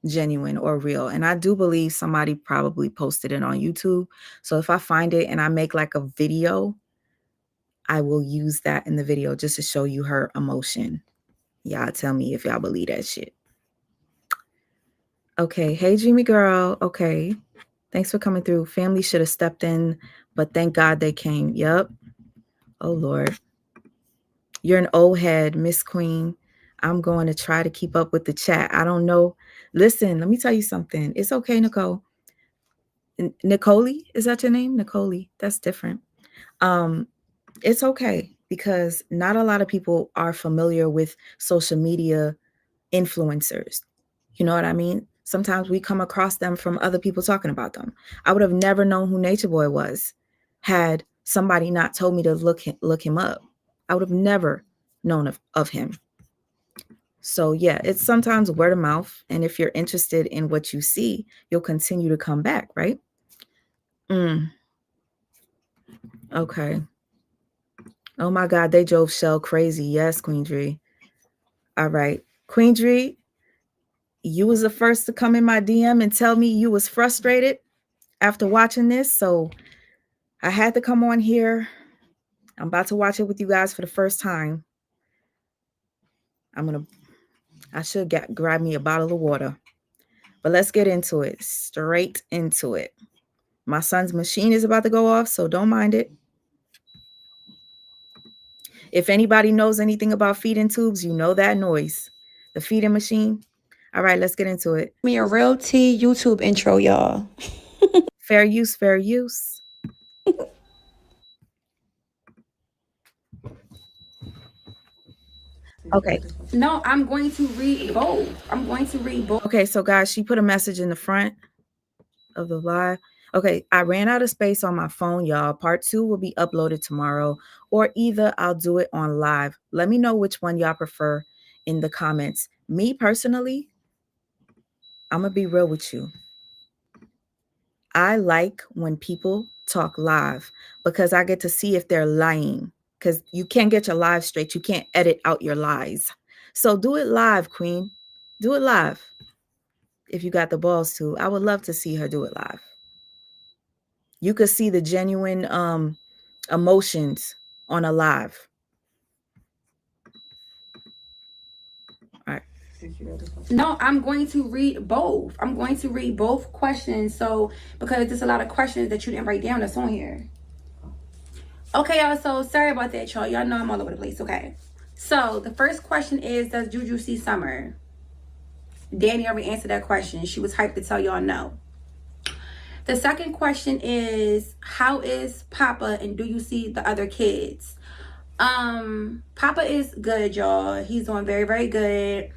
genuine or real. And I do believe somebody probably posted it on YouTube. So if I find it and I make like a video, I will use that in the video just to show you her emotion. Y'all tell me if y'all believe that shit. Okay, hey Dreamy girl. Okay, thanks for coming through. Family should have stepped in, but thank God they came. Yep. Oh Lord. You're an old head, Miss Queen. I'm going to try to keep up with the chat. I don't know. Listen, let me tell you something. It's okay, Nicole. Nicole, is that your name? Nicole, that's different. It's okay because not a lot of people are familiar with social media influencers. You know what I mean? Sometimes we come across them from other people talking about them. I would have never known who Nature Boy was had somebody not told me to look him up. I would have never known of him. So yeah, it's sometimes word of mouth. And if you're interested in what you see, you'll continue to come back, right? Okay. Oh my God, they drove Shell crazy. Yes, Queen Dree. All right. Queen Dree, you was the first to come in my DM and tell me you was frustrated after watching this. So I had to come on here. I'm about to watch it with you guys for the first time. I should grab me a bottle of water. But let's get into it. Straight into it. My son's machine is about to go off, so don't mind it. If anybody knows anything about feeding tubes, you know that noise. The feeding machine. All right, let's get into it. Me a real T YouTube intro, y'all. Fair use, fair use. Okay. No, I'm going to read both. Okay, so guys, she put a message in the front of the live. Okay, I ran out of space on my phone, y'all. Part 2 will be uploaded tomorrow, or either I'll do it on live. Let me know which one y'all prefer in the comments. Me personally, I'm gonna be real with you. I like when people talk live because I get to see if they're lying, because you can't get your live straight. You can't edit out your lies. So do it live, Queen. Do it live. If you got the balls to. I would love to see her do it live. You could see the genuine emotions on a live. All right. No, I'm going to read both. I'm going to read both questions. So, because there's a lot of questions that you didn't write down that's on here. Okay, y'all. So, sorry about that, y'all. Y'all know I'm all over the place. Okay. So, the first question is, does Juju see Summer? Danny already answered that question. She was hyped to tell y'all no. The second question is, how is Papa and do you see the other kids? Papa is good, y'all. He's doing very, very good.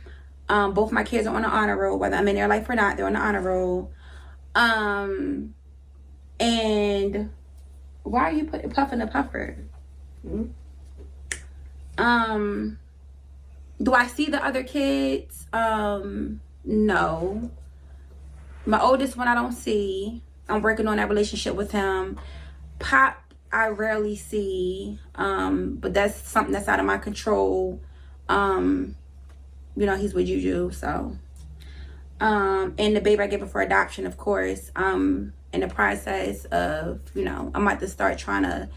Both my kids are on the honor roll, whether I'm in their life or not, they're on the honor roll. And why are you puffing a puffer? Do I see the other kids? No. My oldest one I don't see. I'm working on that relationship with him. Pop, I rarely see, but that's something that's out of my control. You know, he's with Juju, so. And the baby I gave her for adoption, of course. In the process of, you know, I'm about to start trying to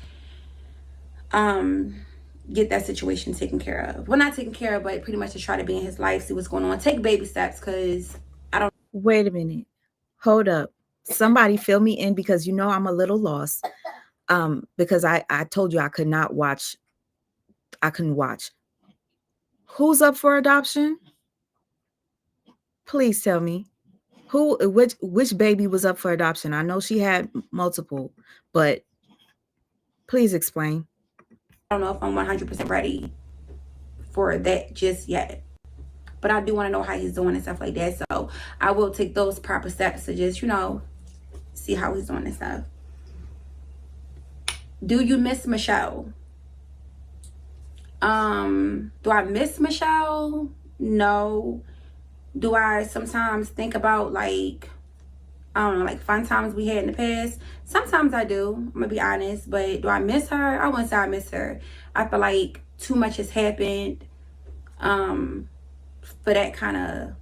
get that situation taken care of. Well, not taken care of, but pretty much to try to be in his life, see what's going on. Take baby steps, because I don't. Wait a minute. Hold up. Somebody fill me in, because you know I'm a little lost. Because I told you I couldn't watch. Who's up for adoption? Please tell me. Which baby was up for adoption? I know she had multiple, but please explain. I don't know if I'm 100% ready for that just yet, but I do want to know how he's doing and stuff like that. So I will take those proper steps to just, you know, see how he's doing and stuff. Do you miss Michelle? Do I miss Michelle? No. Do I sometimes think about, like, I don't know, like fun times we had in the past? Sometimes I do, I'm gonna be honest. But do I miss her? I wouldn't say I miss her. I feel like too much has happened for that kind of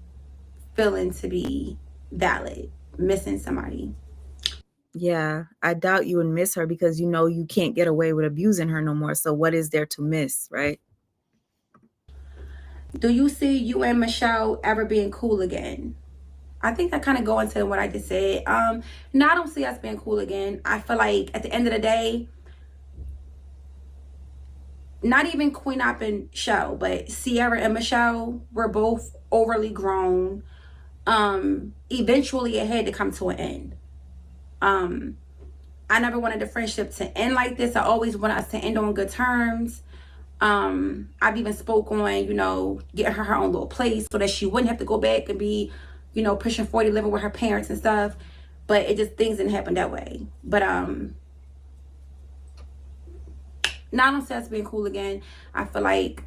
feeling to be valid. Missing somebody. Yeah, I doubt you would miss her, because you know you can't get away with abusing her no more. So what is there to miss, right? Do you see you and Michelle ever being cool again? I think I kind of go into what I just said. No, I don't see us being cool again. I feel like at the end of the day, not even Queen Op and Show, but Sierra and Michelle were both overly grown. Eventually it had to come to an end. I never wanted the friendship to end like this. I always wanted us to end on good terms. I've even spoke on, you know, getting her own little place so that she wouldn't have to go back and be, you know, pushing 40, living with her parents and stuff. But it just, things didn't happen that way. But now I don't see us being cool again. I feel like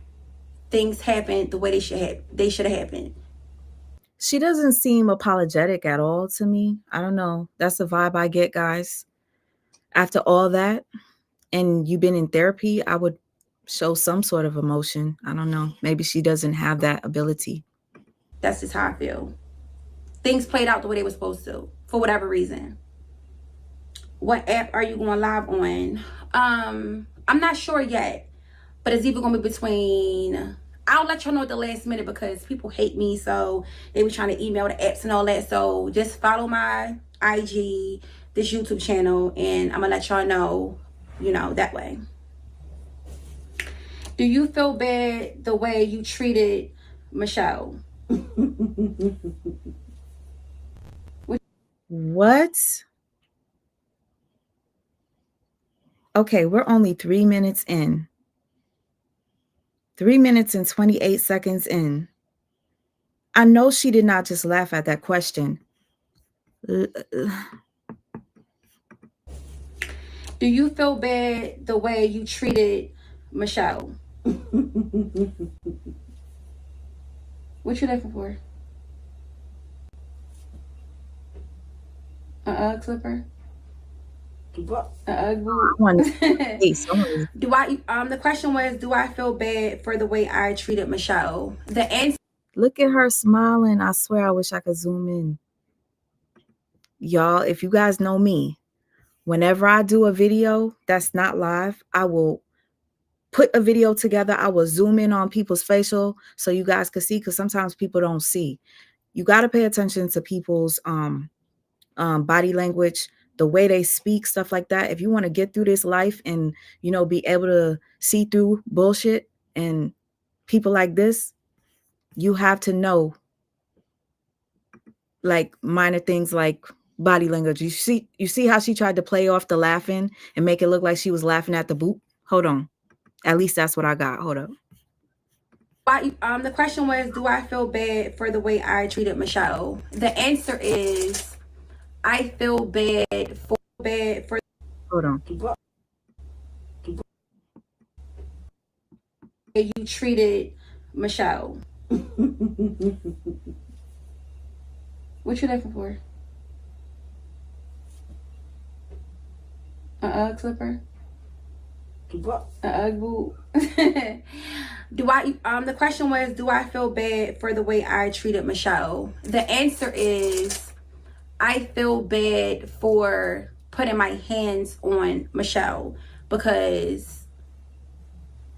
things happened the way they should have happened. She doesn't seem apologetic at all to me. I don't know. That's the vibe I get, guys. After all that, and you've been in therapy, I would show some sort of emotion. I don't know. Maybe she doesn't have that ability. That's just how I feel. Things played out the way they were supposed to, for whatever reason. What app are you going live on? I'm not sure yet, but it's either going to be between... I'll let y'all know at the last minute, because people hate me, so they be trying to email the apps and all that. So just follow my IG, this YouTube channel, and I'm going to let y'all know, you know, that way. Do you feel bad the way you treated Michelle? What? Okay, we're only 3 minutes in. 3 minutes and 28 seconds in. I know she did not just laugh at that question. Do you feel bad the way you treated Michelle? What you looking for? Slipper? Do I the question was, do I feel bad for the way I treated Michelle? The answer... Look at her smiling. I swear I wish I could zoom in. Y'all, if you guys know me, whenever I do a video that's not live, I will put a video together. I will zoom in on people's facial so you guys can see, because sometimes people don't see. You got to pay attention to people's body language, the way they speak, stuff like that. If you want to get through this life and, you know, be able to see through bullshit and people like this, you have to know, like, minor things like body language. You see how she tried to play off the laughing and make it look like she was laughing at the boot? Hold on. At least that's what I got. Hold up. The question was, do I feel bad for the way I treated Michelle? The answer is, I feel bad for... Hold on. You treated Michelle. What you looking for? Ugg slipper? What? Ugg boot? Do I, the question was, do I feel bad for the way I treated Michelle? The answer is, I feel bad for putting my hands on Michelle, because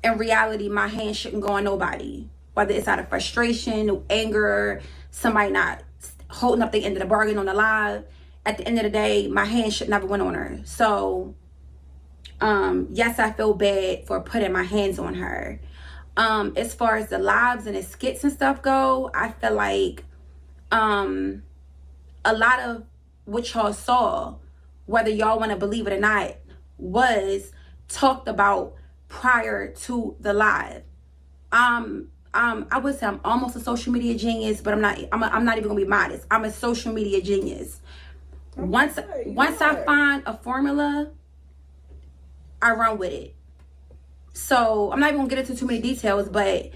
in reality, my hands shouldn't go on nobody. Whether it's out of frustration, anger, somebody not holding up the end of the bargain on the live. At the end of the day, my hands should never went on her. So, yes, I feel bad for putting my hands on her. As far as the lives and the skits and stuff go, I feel like a lot of what y'all saw, whether y'all want to believe it or not, was talked about prior to the live. I would say I'm almost a social media genius, but I'm not even gonna be modest. I'm a social media genius. Once I find a formula, I run with it. So I'm not even gonna get into too many details, but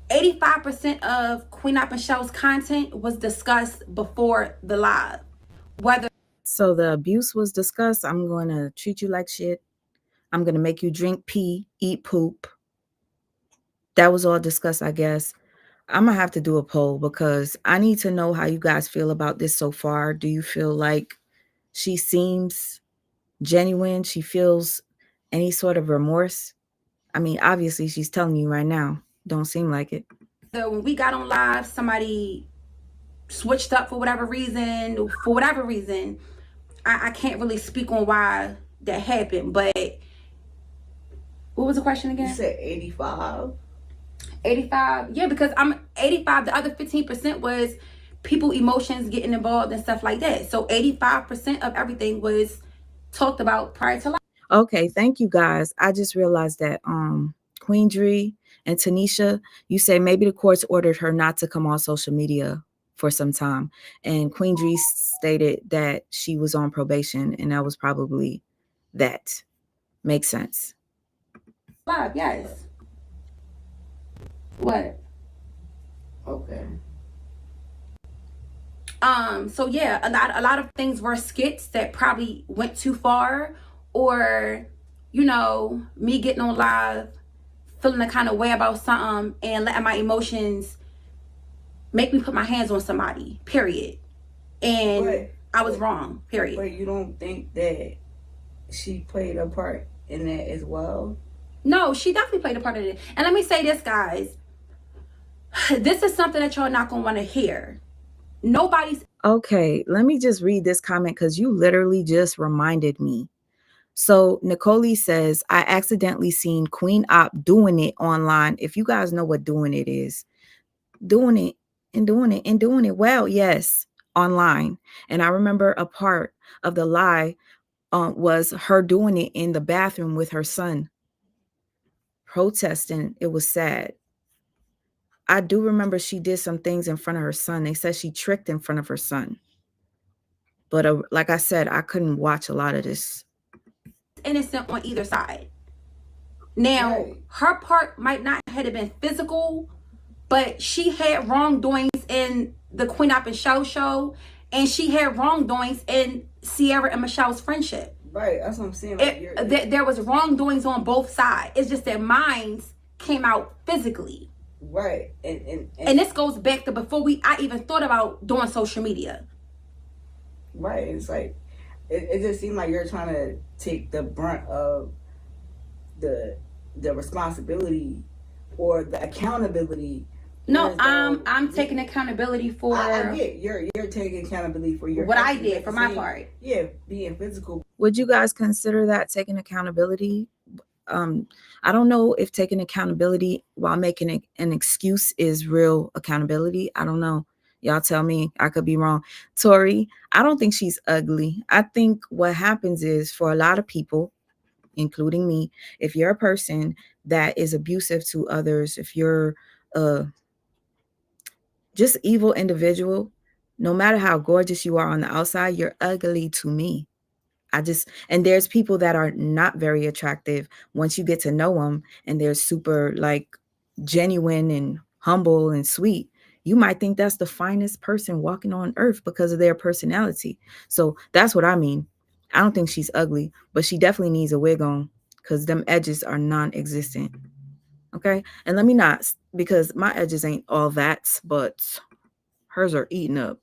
85% of Queen Op Michelle's content was discussed before the live. So the abuse was discussed. I'm going to treat you like shit. I'm going to make you drink pee, eat poop. That was all discussed, I guess. I'm going to have to do a poll because I need to know how you guys feel about this so far. Do you feel like she seems genuine? She feels any sort of remorse? I mean, obviously she's telling you right now. Don't seem like it. So when we got on live, somebody switched up for whatever reason. I can't really speak on why that happened, but what was the question again? You said 85. 85, yeah, because I'm 85. The other 15% was people emotions getting involved and stuff like that. So 85% of everything was talked about prior to live. Okay, thank you guys. I just realized that Queen Dree and Tanisha, you say maybe the courts ordered her not to come on social media for some time. And Queen Dree stated that she was on probation, and that was probably that. Makes sense. Live, yes. What? Okay. So yeah, a lot of things were skits that probably went too far, or you know, me getting on live feeling a kind of way about something and letting my emotions make me put my hands on somebody, period. And I was wrong, period. But you don't think that she played a part in that as well? No, she definitely played a part in it. And let me say this, guys. This is something that y'all not gonna want to hear. Nobody's Okay, let me just read this comment because you literally just reminded me. So Nicole says, I accidentally seen Queen Op doing it online. If you guys know what doing it is, doing it and doing it and doing it well, yes, online. And I remember a part of the lie was her doing it in the bathroom with her son, protesting. It was sad. I do remember she did some things in front of her son. They said she tricked in front of her son. But like I said, I couldn't watch a lot of this. Innocent on either side. Now, her part might not have been physical, but she had wrongdoings in the Queen Op and show, and she had wrongdoings in Sierra and Michelle's friendship. Right, that's what I'm saying. Like, there was wrongdoings on both sides. It's just that mine's came out physically. Right, and this goes back to before I even thought about doing social media. Right, it's like it just seemed like you're trying to take the brunt of the responsibility or the accountability. No, I'm taking accountability for. I get you're taking accountability for your what I did for my part. Yeah, being physical. Would you guys consider that taking accountability? I don't know if taking accountability while making an excuse is real accountability. I don't know. Y'all tell me. I could be wrong. Tori, I don't think she's ugly. I think what happens is for a lot of people, including me, if you're a person that is abusive to others, if you're a just evil individual, no matter how gorgeous you are on the outside, you're ugly to me. And there's people that are not very attractive once you get to know them and they're super like genuine and humble and sweet. You might think that's the finest person walking on earth because of their personality. So that's what I mean. I don't think she's ugly, but she definitely needs a wig on because them edges are non-existent. Okay? And let me not, because my edges ain't all that, but hers are eaten up.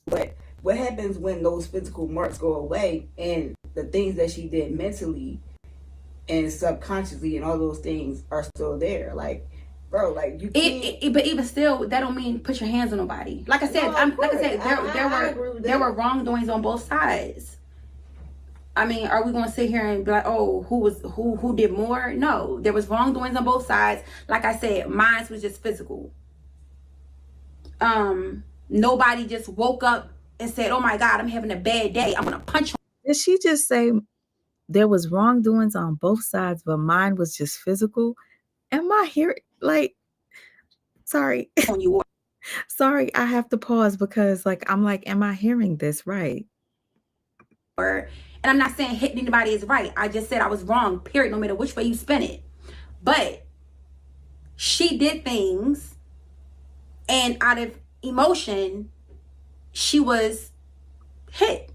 But what happens when those physical marks go away and the things that she did mentally and subconsciously and all those things are still there? Like, bro, like you can't. But even still, that don't mean put your hands on nobody. Like I said, there were wrongdoings on both sides. I mean, are we gonna sit here and be like, oh, who did more? No, there was wrongdoings on both sides. Like I said, mine was just physical. Nobody just woke up and said, oh my God, I'm having a bad day, I'm gonna punch. Did she just say there was wrongdoings on both sides, but mine was just physical? Am I here? Like, sorry. On you. Sorry, I have to pause because I'm like, am I hearing this right? And I'm not saying hitting anybody is right. I just said I was wrong, period, no matter which way you spin it. But she did things, and out of emotion, she was hit.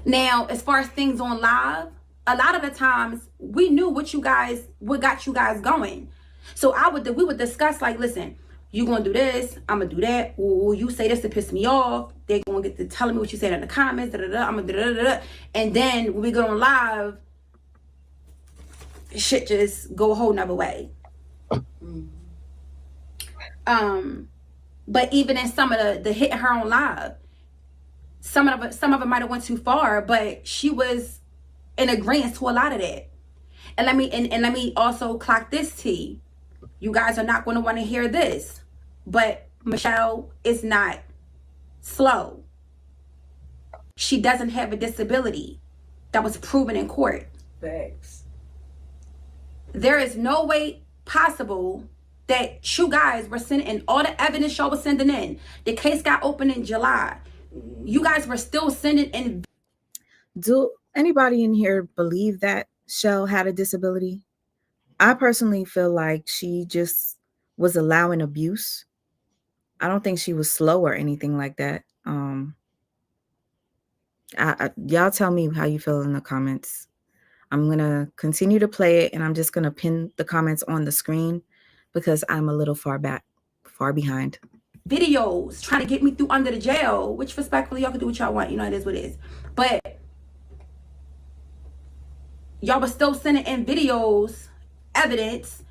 Now, as far as things on live, a lot of the times we knew what got you guys going. So we would discuss, like, listen, you gonna do this, I'm gonna do that. Ooh, you say this to piss me off. They're gonna get to telling me what you said in the comments. I'm gonna da-da-da-da. And then when we go on live, shit just go a whole nother way. But even in some of the hitting her on live, some of it might have went too far, but she was in agreement to a lot of that. And let me also clock this tea. You guys are not going to want to hear this, but Michelle is not slow. She doesn't have a disability that was proven in court. Thanks. There is no way possible that you guys were sending all the evidence y'all was sending in. The case got opened in July. You guys were still sending in. Do anybody in here believe that Shell had a disability? I personally feel like she just was allowing abuse. I don't think she was slow or anything like that. Y'all tell me how you feel in the comments. I'm going to continue to play it, and I'm just going to pin the comments on the screen because I'm a little far behind. Videos trying to get me through under the jail, which respectfully, y'all can do what y'all want. You know, it is what it is. But y'all was still sending in videos, evidence,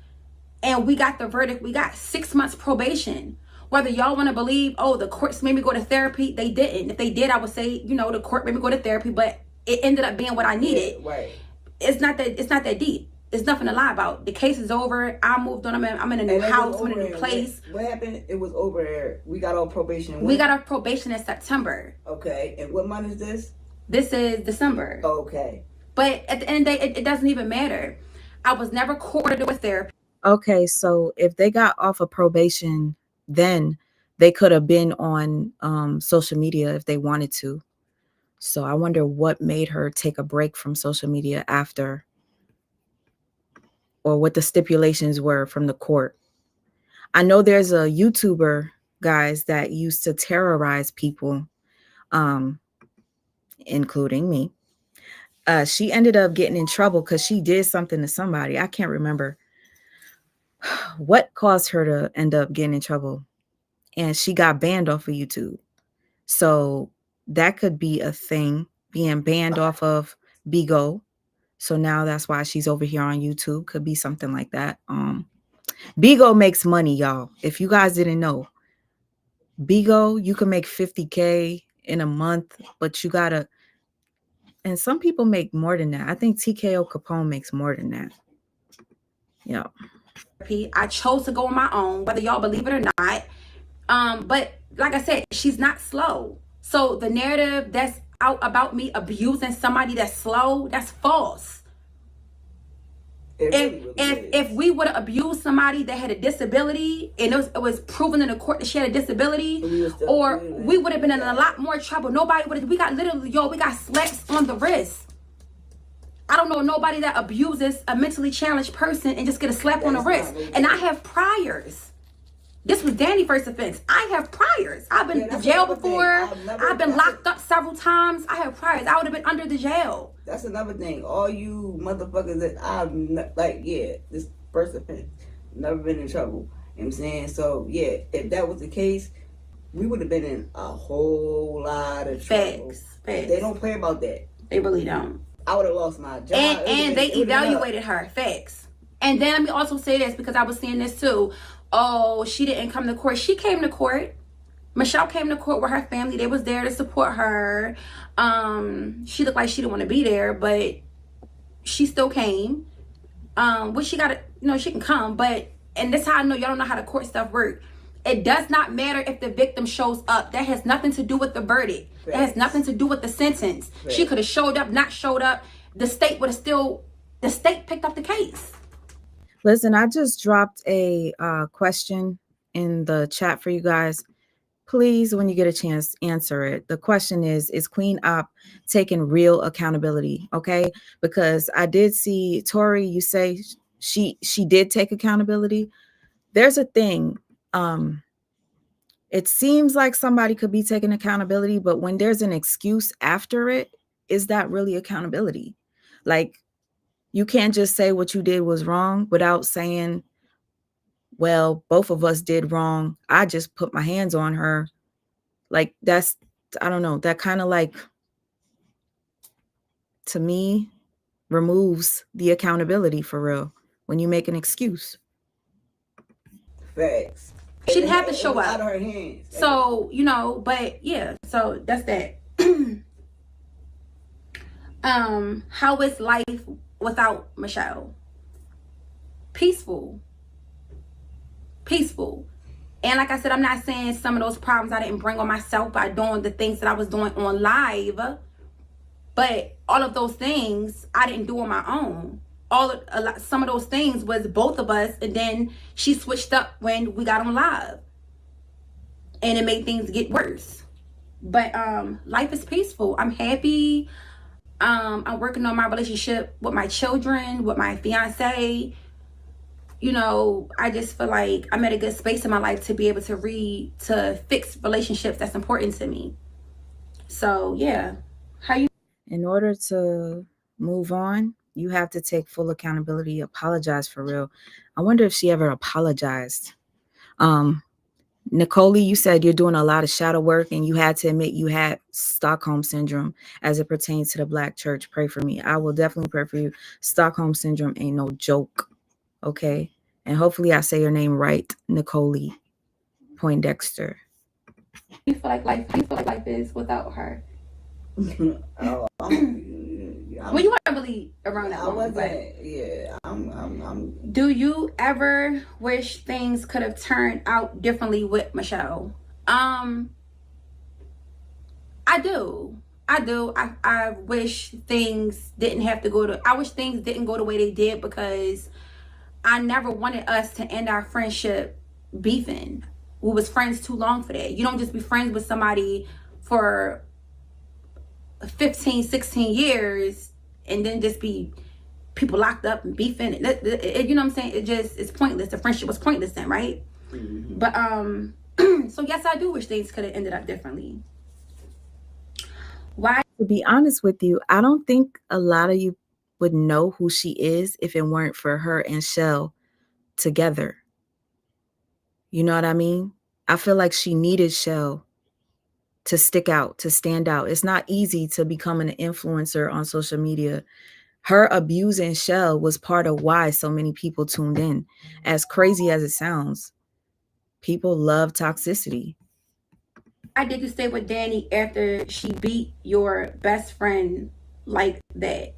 and we got the verdict. We got 6 months probation. Whether y'all want to believe, oh, the courts made me go to therapy, they didn't. If they did, I would say, you know, the court made me go to therapy, but it ended up being what I needed. Yeah, right. It's not that deep. There's nothing to lie about. The case is over. I moved on. I'm in a new house. I'm in a new place. What happened? It was over. We got on probation. We got our probation in September. Okay. And what month is this? This is December. Okay. But at the end of the day, it doesn't even matter. I was never courted with therapy. Okay, so if they got off of probation, then they could have been on social media if they wanted to. So I wonder what made her take a break from social media after, or what the stipulations were from the court. I know there's a YouTuber, guys, that used to terrorize people, including me. She ended up getting in trouble because she did something to somebody. I can't remember what caused her to end up getting in trouble. And she got banned off of YouTube. So that could be a thing, being banned off of Bigo. So now that's why she's over here on YouTube. Could be something like that. Bigo makes money, y'all. If you guys didn't know, Bigo, you can make 50K in a month, but you gotta, and some people make more than that. I think TKO Capone makes more than that. Yeah. I chose to go on my own, whether y'all believe it or not. But like I said, she's not slow. So the narrative that's out about me abusing somebody that's slow, that's false. If we would have abused somebody that had a disability and it was proven in the court that she had a disability, we would have been in a lot more trouble. Nobody would have. We got slaps on the wrist. I don't know nobody that abuses a mentally challenged person and just get a slap on the wrist. And I have priors. This was Danny's first offense. I have priors. I've been to jail before. I've been locked up several times. I have priors. I would have been under the jail. That's another thing. All you motherfuckers that this first offense, never been in trouble. You know what I'm saying? So yeah, if that was the case, we would have been in a whole lot of trouble. Facts. They don't play about that. They really don't. I would have lost my job. And they evaluated her. Facts. And then let me also say this, because I was seeing this too. Oh, she didn't come to court. She came to court. Michelle came to court with her family. They was there to support her. She looked like she didn't want to be there, but she still came. Which she got to, she can come. But, and this is how I know y'all don't know how the court stuff works. It does not matter if the victim shows up. That has nothing to do with the verdict. That has nothing to do with the sentence. She could have showed up, not showed up. The state would have still, the state picked up the case. Listen, I just dropped a question in the chat for you guys. Please, when you get a chance, answer it. The question is Queen Op taking real accountability? Okay, because I did see Tori, you say she did take accountability. There's a thing. It seems like somebody could be taking accountability, but when there's an excuse after it, is that really accountability? Like, you can't just say what you did was wrong without saying, well, both of us did wrong. I just put my hands on her. Like, that's, I don't know, that kind of like, to me, removes the accountability for real when you make an excuse. Facts. She didn't have to show up. Out of her hands. So, but yeah, so that's that. How is life without Michelle? Peaceful. And like I said, I'm not saying some of those problems I didn't bring on myself by doing the things that I was doing on live, but all of those things I didn't do on my own. Some of those things was both of us, and then she switched up when we got on live, and it made things get worse. But life is peaceful. I'm happy. I'm working on my relationship with my children, with my fiance. I just feel like I'm at a good space in my life to be able to fix relationships that's important to me. So yeah, in order to move on, you have to take full accountability, apologize for real. I wonder if she ever apologized. Nicole, you said you're doing a lot of shadow work and you had to admit you had Stockholm Syndrome as it pertains to the Black church. Pray for me. I will definitely pray for you. Stockholm Syndrome ain't no joke. Okay? And hopefully I say your name right, Nicole Poindexter. You feel like life is without her? Well, you weren't really around that long. I wasn't. Yeah, I'm. Do you ever wish things could have turned out differently with Michelle? I do. I wish things didn't have to go I wish things didn't go the way they did, because I never wanted us to end our friendship beefing. We was friends too long for that. You don't just be friends with somebody for 15, 16 years and then just be people locked up and beefing. You know what I'm saying? It's pointless. The friendship was pointless then, right? Mm-hmm. But so yes, I do wish things could have ended up differently. Why? To be honest with you, I don't think a lot of you would know who she is if it weren't for her and Shell together. You know what I mean? I feel like she needed Shell to stick out, to stand out. It's not easy to become an influencer on social media. Her abusing Shell was part of why so many people tuned in. As crazy as it sounds, people love toxicity. Why did you stay with Danny after she beat your best friend like that?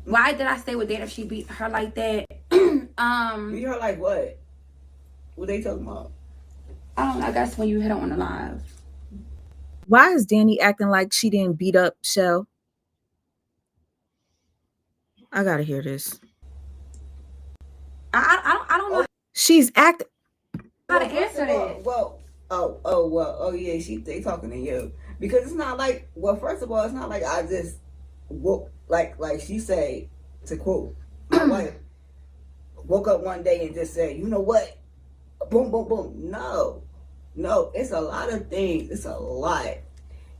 Why did I stay with Danny if she beat her like that? Beat her like what? What they talking about? I don't know. I guess when you hit on the live. Why is Danny acting like she didn't beat up Shell? I gotta hear this. I don't know. She's acting. How to answer that? Yeah, they talking to you, because it's not like, well, first of all, it's not like I just woke, like she say, to quote my wife, woke up one day and just said, you know what, boom, boom, boom. No, it's a lot of things. It's a lot.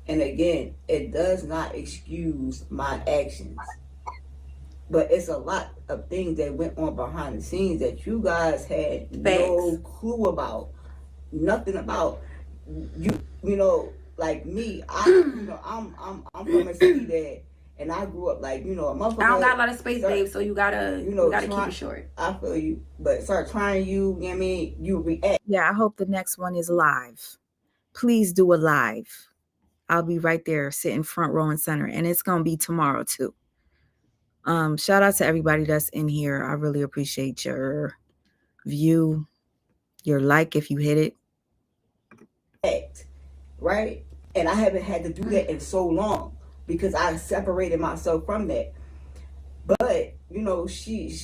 And again, it does not excuse my actions. But it's a lot of things that went on behind the scenes that you guys had no clue about. Nothing about. You know, like me, I'm from a city that, and I grew up like, a motherfucker. I don't got a lot of space, babe, so you gotta keep it short. I feel you, but start trying you know what I mean, you react. Yeah, I hope the next one is live. Please do a live. I'll be right there sitting front row and center, and it's gonna be tomorrow too. Shout out to everybody that's in here. I really appreciate your view, your like if you hit it. Right? And I haven't had to do that in so long because I separated myself from that. But, she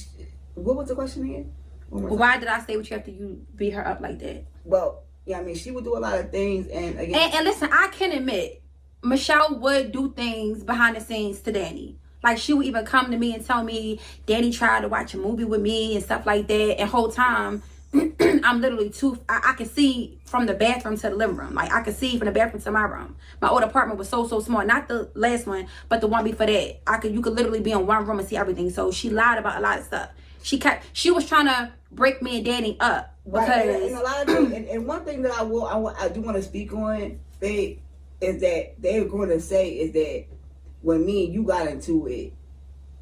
what was the question again? Why did I stay with you after you beat her up like that? Well, yeah, I mean, she would do a lot of things, and again, and listen, I can admit, Michelle would do things behind the scenes to Danny. Like, she would even come to me and tell me Danny tried to watch a movie with me and stuff like that. And whole time, I'm literally I can see from the bathroom to the living room. Like, I could see from the bathroom to my room. My old apartment was so small. Not the last one, but the one before that. You could literally be in one room and see everything. So she lied about a lot of stuff. She was trying to break me and Danny up. Because right, and a lot of things, and one thing that I do want to speak on, babe, is that they're going to say is that when me and you got into it,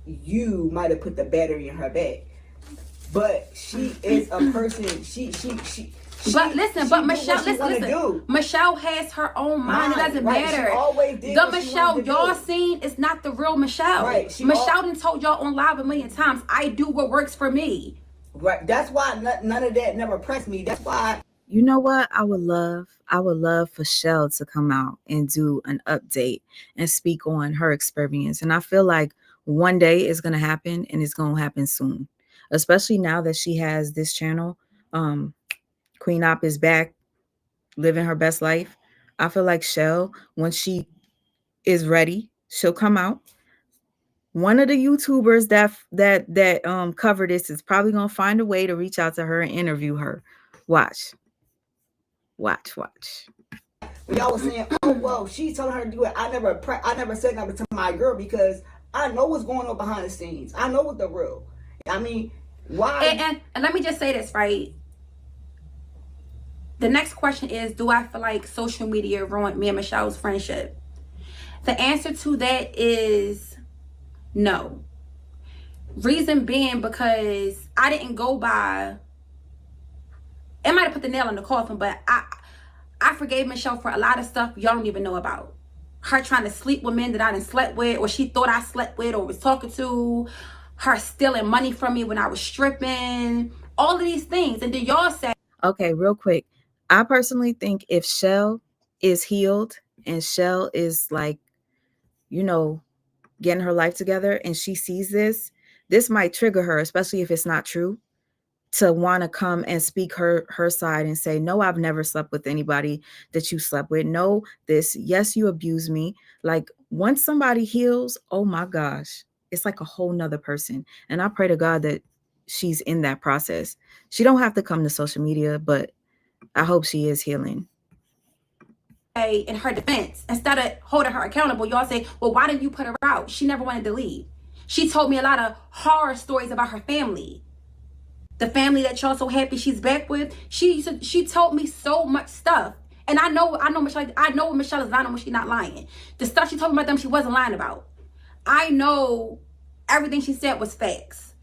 you might have put the battery in her back. But she is a person. But listen. Michelle has her own mind. It doesn't matter. She always did the Michelle y'all seen is not the real Michelle. Right. Michelle done told y'all on live a million times, I do what works for me. Right. That's why none of that never pressed me. That's why. You know what? I would love for Shell to come out and do an update and speak on her experience. And I feel like one day it's going to happen, and it's going to happen soon, especially now that she has this channel. Queen Op is back living her best life. I feel like Shell, when she is ready, she'll come out. One of the YouTubers that cover this is probably going to find a way to reach out to her and interview her. Watch. Y'all was saying, oh well, she's telling her to do it. I never said nothing to my girl because I know what's going on behind the scenes. I know what the real. I mean, why? And let me just say this, right? The next question is, do I feel like social media ruined me and Michelle's friendship? The answer to that is no. Reason being because I didn't go by, it might have put the nail in the coffin, but I forgave Michelle for a lot of stuff y'all don't even know about. Her trying to sleep with men that I didn't slept with, or she thought I slept with or was talking to. Her stealing money from me when I was stripping. All of these things. And then y'all say, okay, real quick. I personally think if Shell is healed and Shell is like, getting her life together and she sees this might trigger her, especially if it's not true, to want to come and speak her side and say, no, I've never slept with anybody that you slept with. No, yes, you abused me. Like, once somebody heals, oh my gosh, it's like a whole nother person. And I pray to God that she's in that process. She don't have to come to social media, but I hope she is healing. In her defense, instead of holding her accountable, y'all say, well, why didn't you put her out? She never wanted to leave. She told me a lot of horror stories about her family. The family that y'all so happy she's back with. She told me so much stuff. And I know Michelle, I know what Michelle is lying on when she's not lying. The stuff she told me about them, she wasn't lying about. I know everything she said was facts.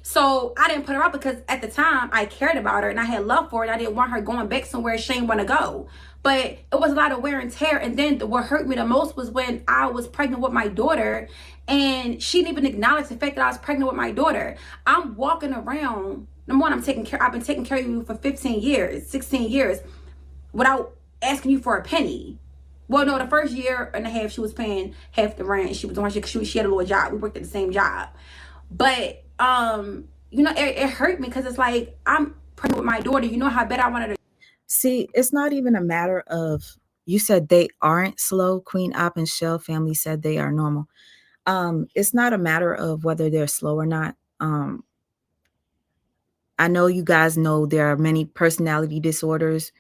So I didn't put her out because at the time I cared about her and I had love for her. And I didn't want her going back somewhere she didn't want to go. But it was a lot of wear and tear. And then what hurt me the most was when I was pregnant with my daughter and she didn't even acknowledge the fact that I was pregnant with my daughter. I'm walking around. Number one, I've been taking care of you for 15 years, 16 years without asking you for a penny. Well, no, the first year and a half she was paying half the rent. She was doing she had a little job. We worked at the same job. But it hurt me because it's like I'm pregnant with my daughter. You know how bad I wanted to. See, it's not even a matter of, you said they aren't slow. Queen Op and Shell family said they are normal. It's not a matter of whether they're slow or not. I know you guys know there are many personality disorders.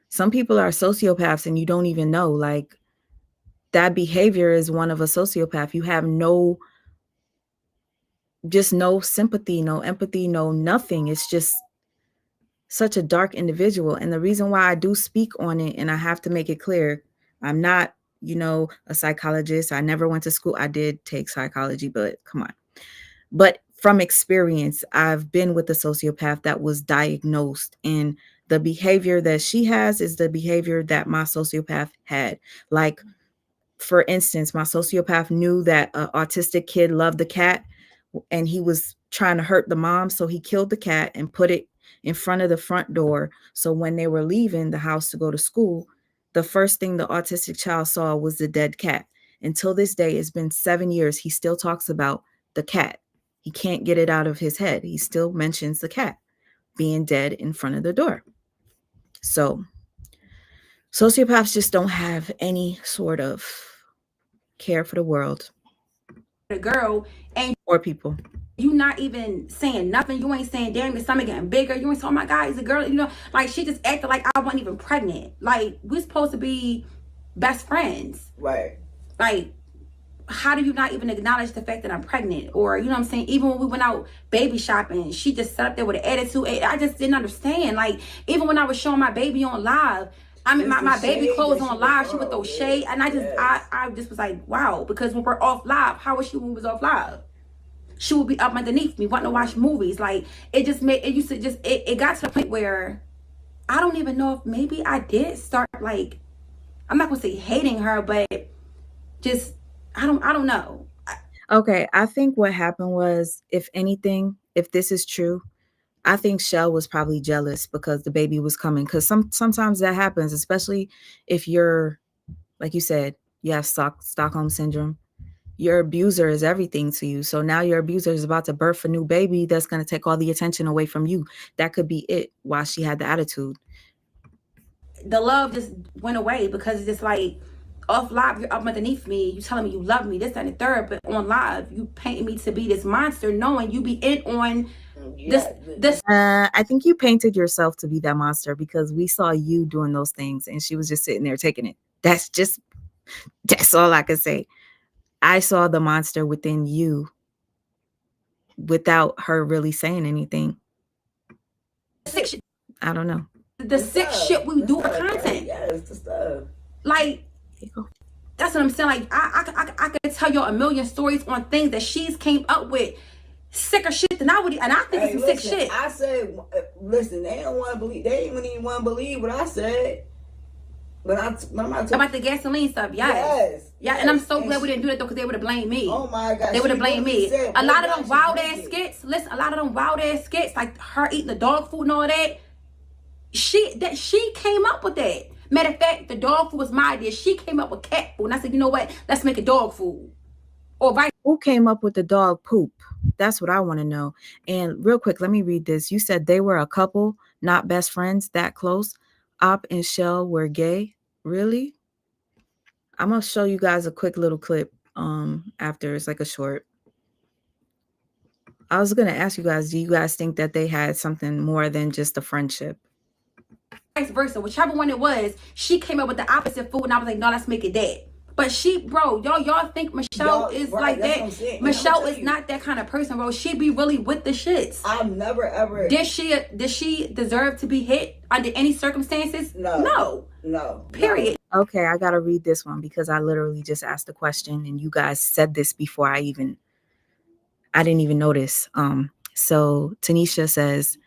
Some people are sociopaths and you don't even know. Like, that behavior is one of a sociopath. You have just no sympathy, no empathy, no nothing. It's just such a dark individual. And the reason why I do speak on it, and I have to make it clear, I'm not, a psychologist. I never went to school. I did take psychology, but come on. But from experience, I've been with a sociopath that was diagnosed, and the behavior that she has is the behavior that my sociopath had. Like, for instance, my sociopath knew that an autistic kid loved the cat and he was trying to hurt the mom. So he killed the cat and put it in front of the front door. So when they were leaving the house to go to school, the first thing the autistic child saw was the dead cat. Until this day, it's been 7 years. He still talks about the cat. He can't get it out of his head. He still mentions the cat being dead in front of the door. So sociopaths just don't have any sort of care for the world. The girl and or people. You not even saying nothing. You ain't saying, damn, your stomach getting bigger. You ain't saying, oh my God, it's a girl. Like, she just acted like I wasn't even pregnant. Like, we're supposed to be best friends. Right. Like, how do you not even acknowledge the fact that I'm pregnant? Or, you know what I'm saying? Even when we went out baby shopping, she just sat up there with an attitude. I just didn't understand. Like, even when I was showing my baby on live, I mean, my baby clothes on live, she would throw shade. And I just was like, wow. Because when we're off live, how was she when we was off live? She would be up underneath me, wanting to watch movies. Like, it got to the point where I don't even know if maybe I did start, like, I'm not going to say hating her, but just, I don't know. Okay, I think what happened was, if anything, if this is true, I think Shell was probably jealous because the baby was coming. Because sometimes that happens, especially if you're, like you said, you have Stockholm Syndrome. Your abuser is everything to you. So now your abuser is about to birth a new baby that's going to take all the attention away from you. That could be it, why she had the attitude. The love just went away because it's just like, off live, you're up underneath me. You telling me you love me, this, that, and the third. But on live, you painting me to be this monster, knowing you be in on this. I think you painted yourself to be that monster because we saw you doing those things and she was just sitting there taking it. That's all I could say. I saw the monster within you without her really saying anything. I don't know. The sick shit we do for content. Yes, the stuff. Like, that's what I'm saying. Like, I could tell you a million stories on things that she's came up with. Sicker shit than I would, and I think it's some sick shit. I said, listen, they don't want to believe. They ain't even want to believe what I said. But I'm not talking about the gasoline stuff. Yes. And I'm so glad we didn't do that though, because they would have blamed me. Oh my God, they would have blamed me. A lot of them wild ass skits. Listen, a lot of them wild ass skits, like her eating the dog food and all that. She came up with that. Matter of fact, the dog food was my idea. She came up with cat food, and I said, you know what? Let's make a dog food. Or vice. Who came up with the dog poop? That's what I want to know. And real quick, let me read this. You said they were a couple, not best friends, that close. Op and Shell were gay. Really? I'm gonna show you guys a quick little clip after. It's like a short. I was gonna ask you guys, do you guys think that they had something more than just a friendship? Vice versa, whichever one it was, she came up with the opposite food, and I was like, no, let's make it that. But y'all think Michelle is like that? Michelle is not that kind of person, bro. She be really with the shits. I've never ever. Did she deserve to be hit under any circumstances? No. Period. Okay, I gotta read this one because I literally just asked the question, and you guys said this before I didn't even notice. So Tanisha says,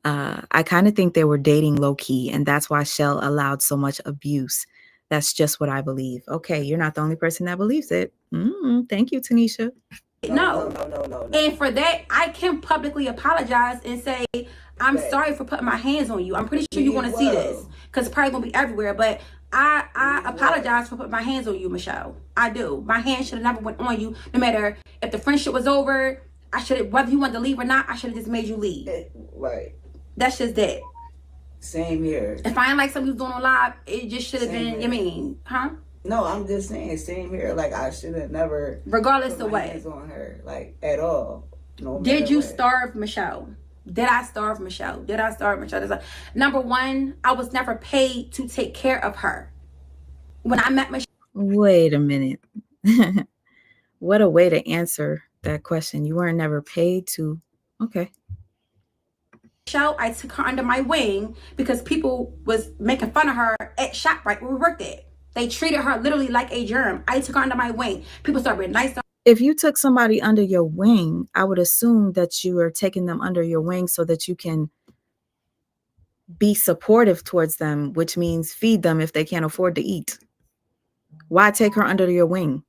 I kind of think they were dating low key, and that's why Shell allowed so much abuse. That's just what I believe. Okay, you're not the only person that believes it. Thank you, Tanisha. No. And for that, I can publicly apologize and say, I'm sorry for putting my hands on you. I'm pretty sure you're going to see this because it's probably going to be everywhere. But I apologize for putting my hands on you, Michelle. I do. My hands should have never went on you. No matter if the friendship was over, whether you wanted to leave or not, I should have just made you leave. Right. That's just that. Same here. If I ain't like something you was doing on live, it just should have been, No, I'm just saying, same here. Like, I should have never. Regardless put of my what. hands on her, like, at all. No. Did you starve Michelle? Did I starve Michelle? Did I starve Michelle? Number one, I was never paid to take care of her. When I met Michelle. Wait a minute. What a way to answer that question. You weren't never paid to. Okay. I took her under my wing because people was making fun of her at ShopRite where we worked at. They treated her literally like a germ. I took her under my wing. People started being nice to her. If you took somebody under your wing, I would assume that you are taking them under your wing so that you can be supportive towards them, which means feed them if they can't afford to eat. Why take her under your wing?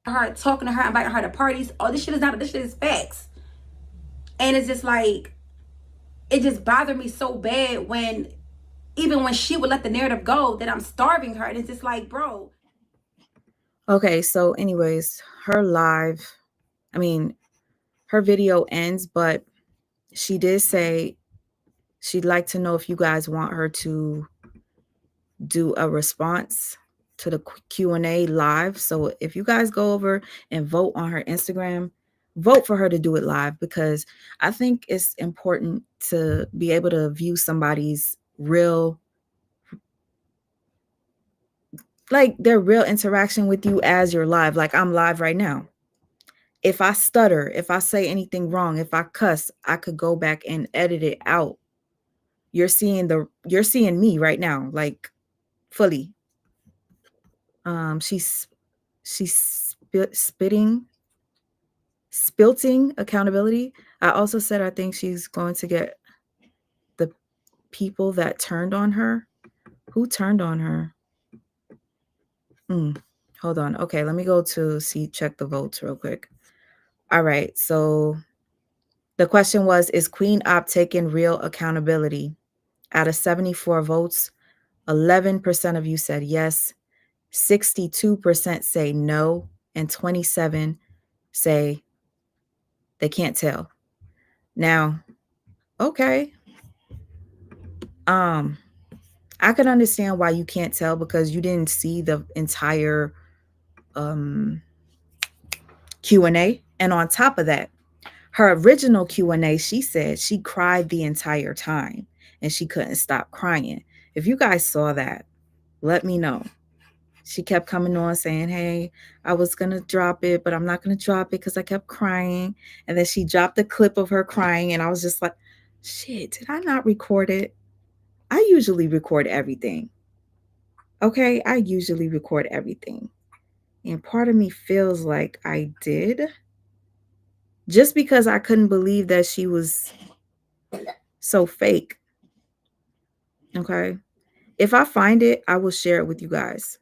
Her talking to her, inviting her to parties. Oh, this shit is facts. And it's just like, it just bothered me so bad when, even when she would let the narrative go that I'm starving her. And it's just like, bro. Okay, so anyways, her video ends, but she did say she'd like to know if you guys want her to do a response to the Q&A live. So if you guys go over and vote on her Instagram, vote for her to do it live, because I think it's important to be able to view somebody's real, like their real interaction with you as you're live. Like I'm live right now. If I stutter, if I say anything wrong, if I cuss, I could go back and edit it out. You're seeing me right now, like fully. She's spilting accountability. I also said I think she's going to get the people that turned on her. Who turned on her? Hold on. Okay, let me go to check the votes real quick. All right, so the question was, is Queen Op taking real accountability? Out of 74 votes, 11% of you said yes, 62% say no, and 27 say they can't tell. Now, okay. I could understand why you can't tell, because you didn't see the entire Q&A. And on top of that, her original Q&A, she said she cried the entire time and she couldn't stop crying. If you guys saw that, let me know. She kept coming on saying, hey, I was going to drop it, but I'm not going to drop it because I kept crying. And then she dropped a clip of her crying. And I was just like, shit, did I not record it? I usually record everything. Okay, I usually record everything. And part of me feels like I did. Just because I couldn't believe that she was so fake. Okay. If I find it, I will share it with you guys.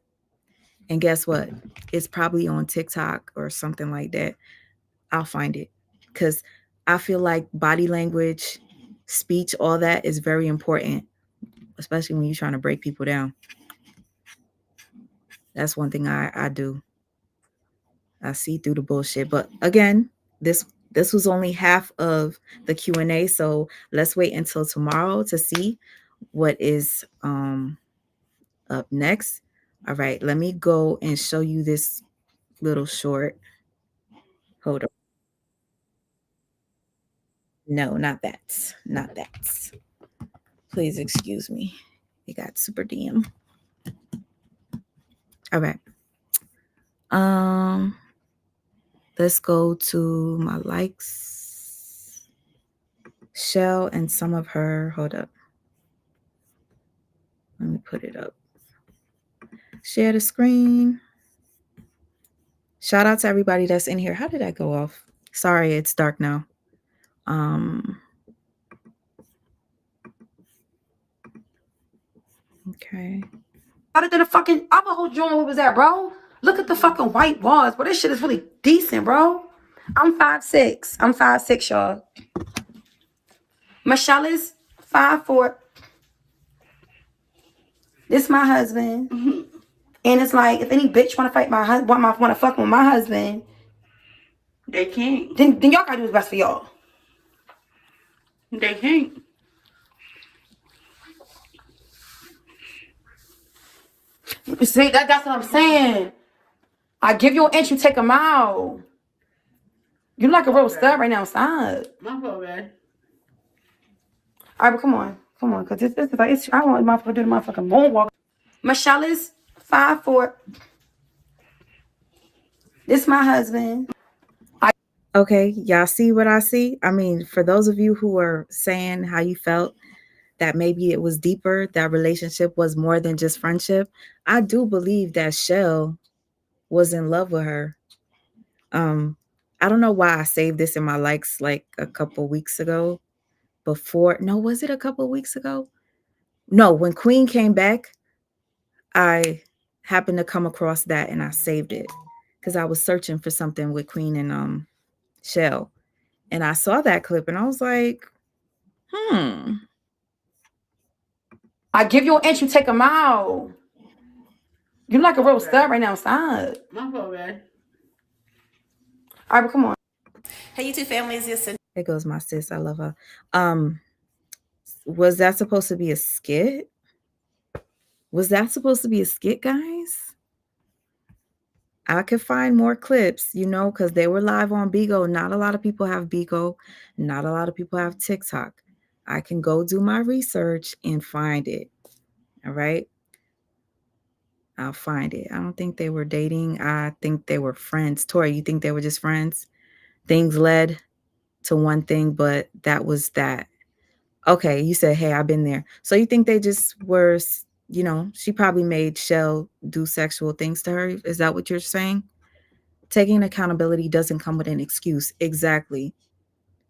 And guess what? It's probably on TikTok or something like that. I'll find it. Because I feel like body language, speech, all that is very important. Especially when you're trying to break people down. That's one thing I do. I see through the bullshit. But again, this was only half of the Q&A. So let's wait until tomorrow to see what is up next. All right, let me go and show you this little short. Hold on. No, not that. Not that. Please excuse me. It got super DM. All right. Let's go to my likes. Shell and some of her. Hold up. Let me put it up. Share the screen. Shout out to everybody that's in here. How did that go off? Sorry, it's dark now. Okay. How did the fucking other whole joint was that, bro? Look at the fucking white walls, bro. This shit is really decent, bro. I'm 5'6". I'm 5'6", y'all. Michelle is 5'4". This my husband. And it's like, if any bitch want to fight my husband, want to fuck with my husband, They can't. then y'all gotta do what's best for y'all. They can't. See, that's what I'm saying. I give you an inch, you take a mile. You like a real stud right now, stop. My fault, man. All right, but come on, because this is like I want motherfucker to do the motherfucking moonwalk. Michelle is 5'4". This my husband. Okay, y'all see what I see? I mean, for those of you who are saying how you felt that maybe it was deeper, that relationship was more than just friendship, I do believe that Shell was in love with her. I don't know why I saved this in my likes like a couple weeks ago. No, was it a couple weeks ago? No, when Queen came back, I happened to come across that and I saved it because I was searching for something with Queen and Shell. And I saw that clip and I was like, I give you an inch, you take a mile. You like a real stud right now. Stop. My fault, man. All right, but come on. Hey, YouTube family, is this? there goes my sis. I love her. Was that supposed to be a skit? Was that supposed to be a skit, guys? I could find more clips, because they were live on Bigo. Not a lot of people have Bigo. Not a lot of people have TikTok. I can go do my research and find it. All right. I'll find it. I don't think they were dating. I think they were friends. Tori, you think they were just friends? Things led to one thing, but that was that. Okay, you said, hey, I've been there. So you think they just were, she probably made Shell do sexual things to her. Is that what you're saying? Taking accountability doesn't come with an excuse. Exactly.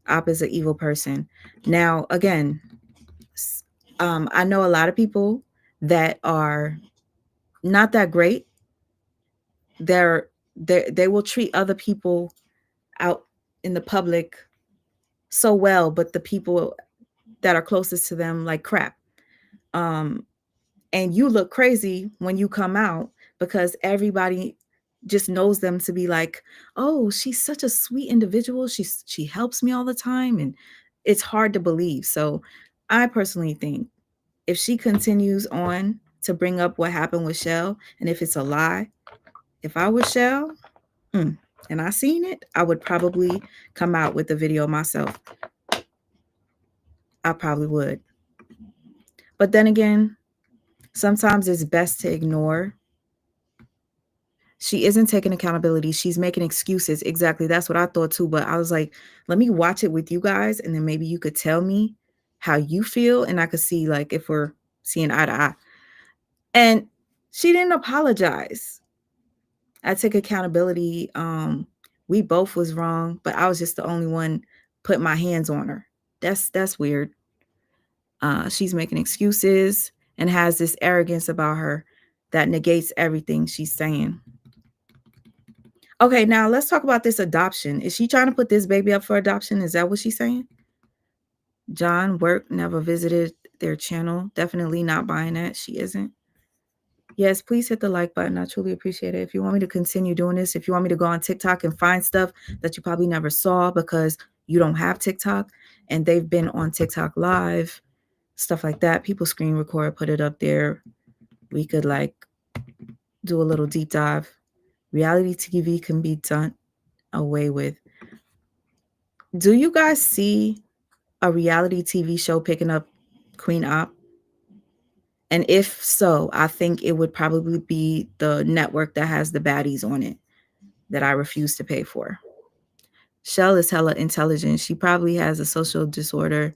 Op is an evil person. Now, again, I know a lot of people that are not that great. They will treat other people out in the public so well, but the people that are closest to them like crap. And you look crazy when you come out because everybody just knows them to be like, oh, she's such a sweet individual. She helps me all the time. And it's hard to believe. So I personally think if she continues on to bring up what happened with Shell, and if it's a lie, if I was Shell, and I seen it, I would probably come out with the video myself. I probably would. But then again, sometimes it's best to ignore. She isn't taking accountability. She's making excuses. Exactly. That's what I thought too. But I was like, let me watch it with you guys. And then maybe you could tell me how you feel. And I could see like if we're seeing eye to eye. And she didn't apologize. I took accountability. We both was wrong, but I was just the only one put my hands on her. That's weird. She's making excuses and has this arrogance about her that negates everything she's saying. Okay, now let's talk about this adoption. Is she trying to put this baby up for adoption? Is that what she's saying? John Work never visited their channel. Definitely not buying that. She isn't. Yes, please hit the like button. I truly appreciate it. If you want me to continue doing this, if you want me to go on TikTok and find stuff that you probably never saw because you don't have TikTok and they've been on TikTok live, stuff like that, people screen record, put it up there. We could like do a little deep dive. Reality TV can be done away with. Do you guys see a reality TV show picking up Queen Op? And if so, I think it would probably be the network that has the baddies on it that I refuse to pay for. Shell is hella intelligent. She probably has a social disorder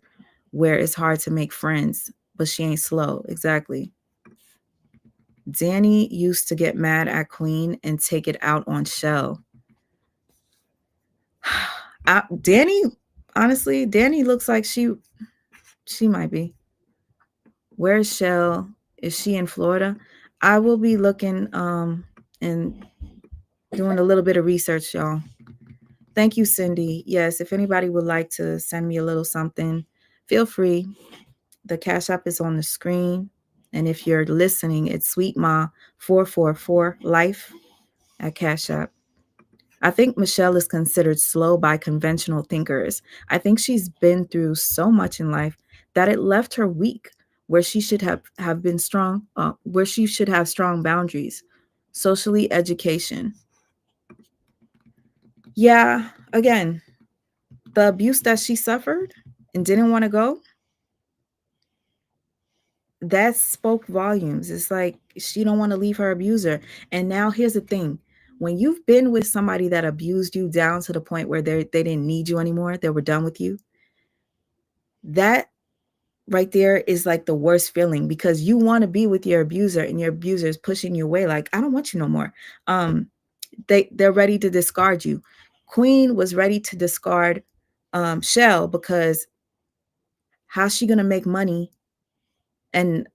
where it's hard to make friends, but she ain't slow. Exactly. Danny used to get mad at Queen and take it out on Shell. Danny, honestly, Danny looks like she might be. Where's Shell? Is she in Florida? I will be looking and doing a little bit of research, y'all. Thank you, Cindy. Yes, if anybody would like to send me a little something, feel free. The Cash App is on the screen. And if you're listening, it's SweetMa444Life at Cash App. I think Michelle is considered slow by conventional thinkers. I think she's been through so much in life that it left her weak, where she should have been strong, where she should have strong boundaries. Socially, education. Yeah, again, the abuse that she suffered and didn't want to go, that spoke volumes. It's like she don't want to leave her abuser. And now here's the thing. When you've been with somebody that abused you down to the point where they didn't need you anymore, they were done with you, that right there is like the worst feeling, because you want to be with your abuser and your abuser is pushing you away. Like, I don't want you no more. They're ready to discard you. Queen was ready to discard Shell, because how's she gonna make money? And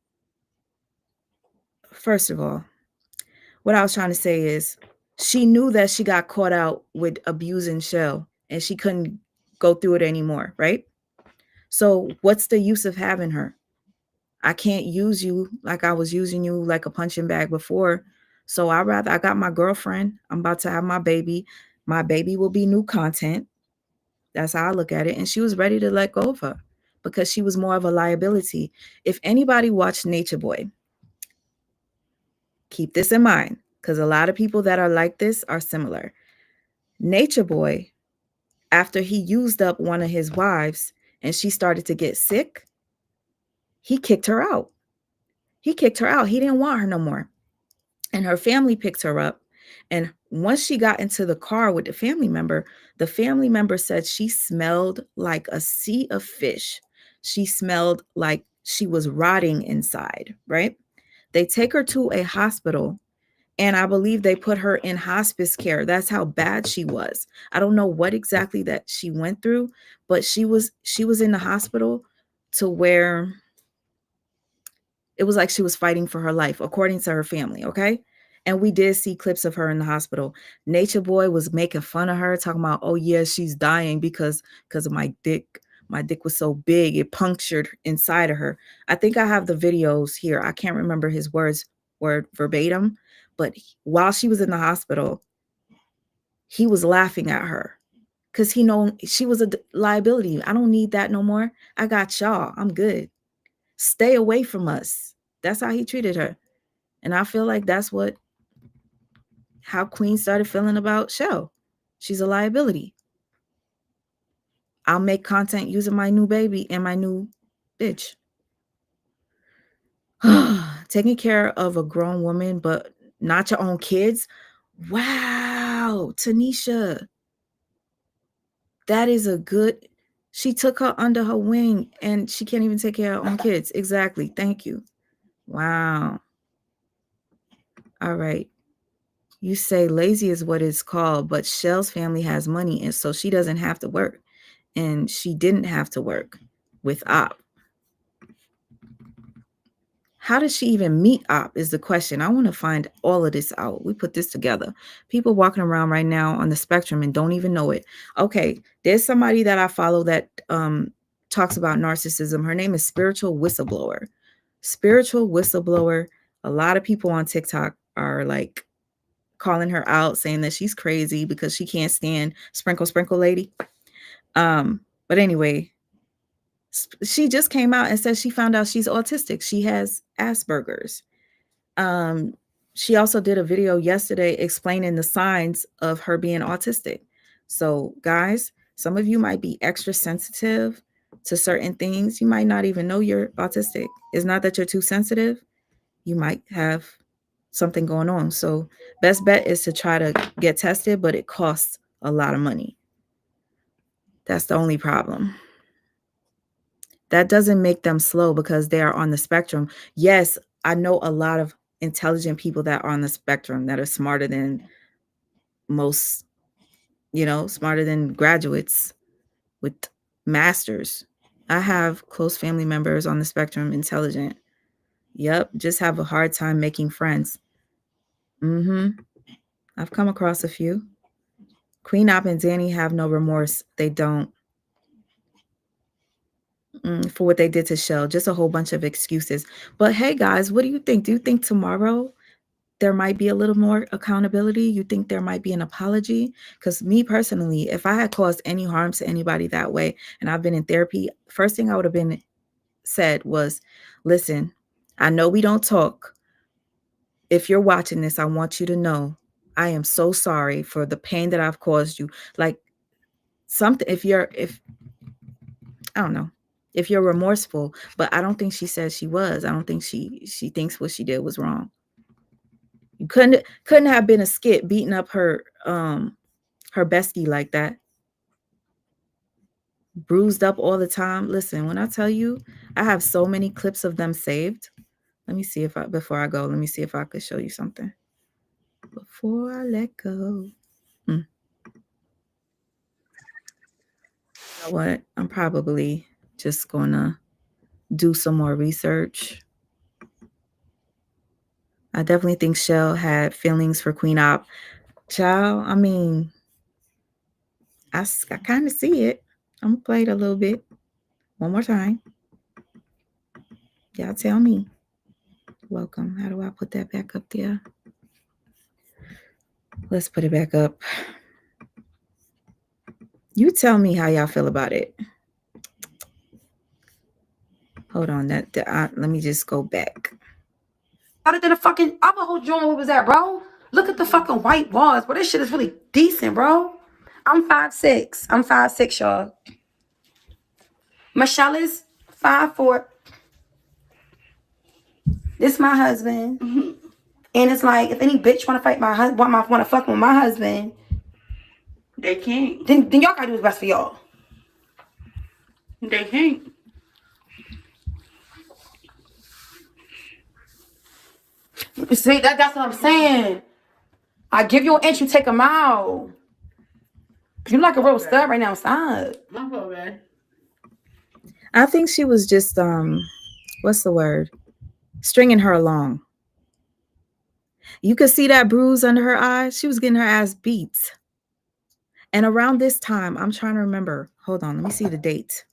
first of all, what I was trying to say is, she knew that she got caught out with abusing Shell and she couldn't go through it anymore, right? So what's the use of having her? I can't use you like I was using you like a punching bag before. So I got my girlfriend. I'm about to have my baby. My baby will be new content. That's how I look at it. And she was ready to let go of her because she was more of a liability. If anybody watched Nature Boy, keep this in mind, because a lot of people that are like this are similar. Nature Boy, after he used up one of his wives and she started to get sick, he kicked her out. He kicked her out. He didn't want her no more. And her family picked her up. And once she got into the car with the family member said she smelled like a sea of fish. She smelled like she was rotting inside, right? They take her to a hospital, and I believe they put her in hospice care. That's how bad she was. I don't know what exactly that she went through, but she was in the hospital to where it was like she was fighting for her life, according to her family, okay? And we did see clips of her in the hospital. Nature Boy was making fun of her, talking about, oh yeah, she's dying because of my dick. My dick was so big, it punctured inside of her. I think I have the videos here. I can't remember his word verbatim, but while she was in the hospital, he was laughing at her because he know she was a liability. I don't need that no more. I got y'all. I'm good. Stay away from us. That's how he treated her. And I feel like that's how Queen started feeling about Shell. She's a liability. I'll make content using my new baby and my new bitch. Taking care of a grown woman, but not your own kids. Wow, Tanisha. That is a good. She took her under her wing and she can't even take care of her own kids. Exactly. Thank you. Wow. All right. You say lazy is what it's called, but Shell's family has money, and so she doesn't have to work. And she didn't have to work with Op. How does she even meet Op is the question. I want to find all of this out. We put this together. People walking around right now on the spectrum and don't even know it. Okay, there's somebody that I follow that talks about narcissism. Her name is Spiritual Whistleblower. Spiritual Whistleblower. A lot of people on TikTok are like calling her out, saying that she's crazy because she can't stand Sprinkle Sprinkle Lady. But anyway, she just came out and said she found out she's autistic. She has Asperger's. She also did a video yesterday explaining the signs of her being autistic. So, guys, some of you might be extra sensitive to certain things. You might not even know you're autistic. It's not that you're too sensitive. You might have something going on. So, best bet is to try to get tested, but it costs a lot of money. That's the only problem. That doesn't make them slow because they are on the spectrum. Yes, I know a lot of intelligent people that are on the spectrum that are smarter than most, smarter than graduates with masters. I have close family members on the spectrum, intelligent. Yep, just have a hard time making friends. I've come across a few. Queen Op and Danny have no remorse. They don't. For what they did to Shell. Just a whole bunch of excuses. But hey, guys, what do you think? Do you think tomorrow there might be a little more accountability? You think there might be an apology? Because me personally, if I had caused any harm to anybody that way, and I've been in therapy, first thing I would have been said was, listen, I know we don't talk. If you're watching this, I want you to know I am so sorry for the pain that I've caused you. Like something, if I don't know. if you're remorseful. But I don't think she said she was. I don't think she thinks what she did was wrong. You couldn't have been a skit beating up her bestie like that. Bruised up all the time. Listen, when I tell you, I have so many clips of them saved. Let me see if before I go, let me see if I could show you something. Before I let go. You know what? I'm probably just gonna do some more research. I definitely think Shell had feelings for Queen Op. Child, I mean, I kind of see it. I'm gonna play it a little bit. One more time. Y'all tell me. Welcome. How do I put that back up there? Let's put it back up. You tell me how y'all feel about it. Hold on. Let me just go back. Other than the fucking other whole joint, what was that, bro? Look at the fucking white walls, bro. This shit is really decent, bro. I'm 5'6". I'm 5'6", y'all. Michelle is 5'4". This my husband. And it's like, if any bitch want to fight my husband, want to fuck with my husband, They can't. then y'all gotta do what's best for y'all. They can't. See, that's what I'm saying. I give you an inch, you take a mile. You like a real stud right now. Stop. My fault, man. I think she was just what's the word? Stringing her along. You could see that bruise under her eye. She was getting her ass beat. And around this time, I'm trying to remember. Hold on, let me see the date.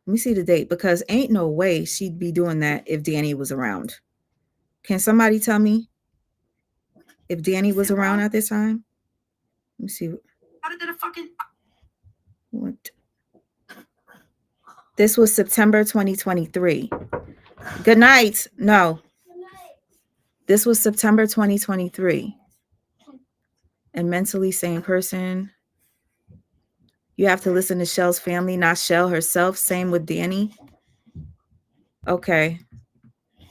Let me see the date, because ain't no way she'd be doing that if Danny was around. Can somebody tell me if Danny was around at this time? Let me see. What? This was September 2023. Good night. No. This was September 2023. And mentally sane person. You have to listen to Shell's family, not Shell herself. Same with Danny. Okay.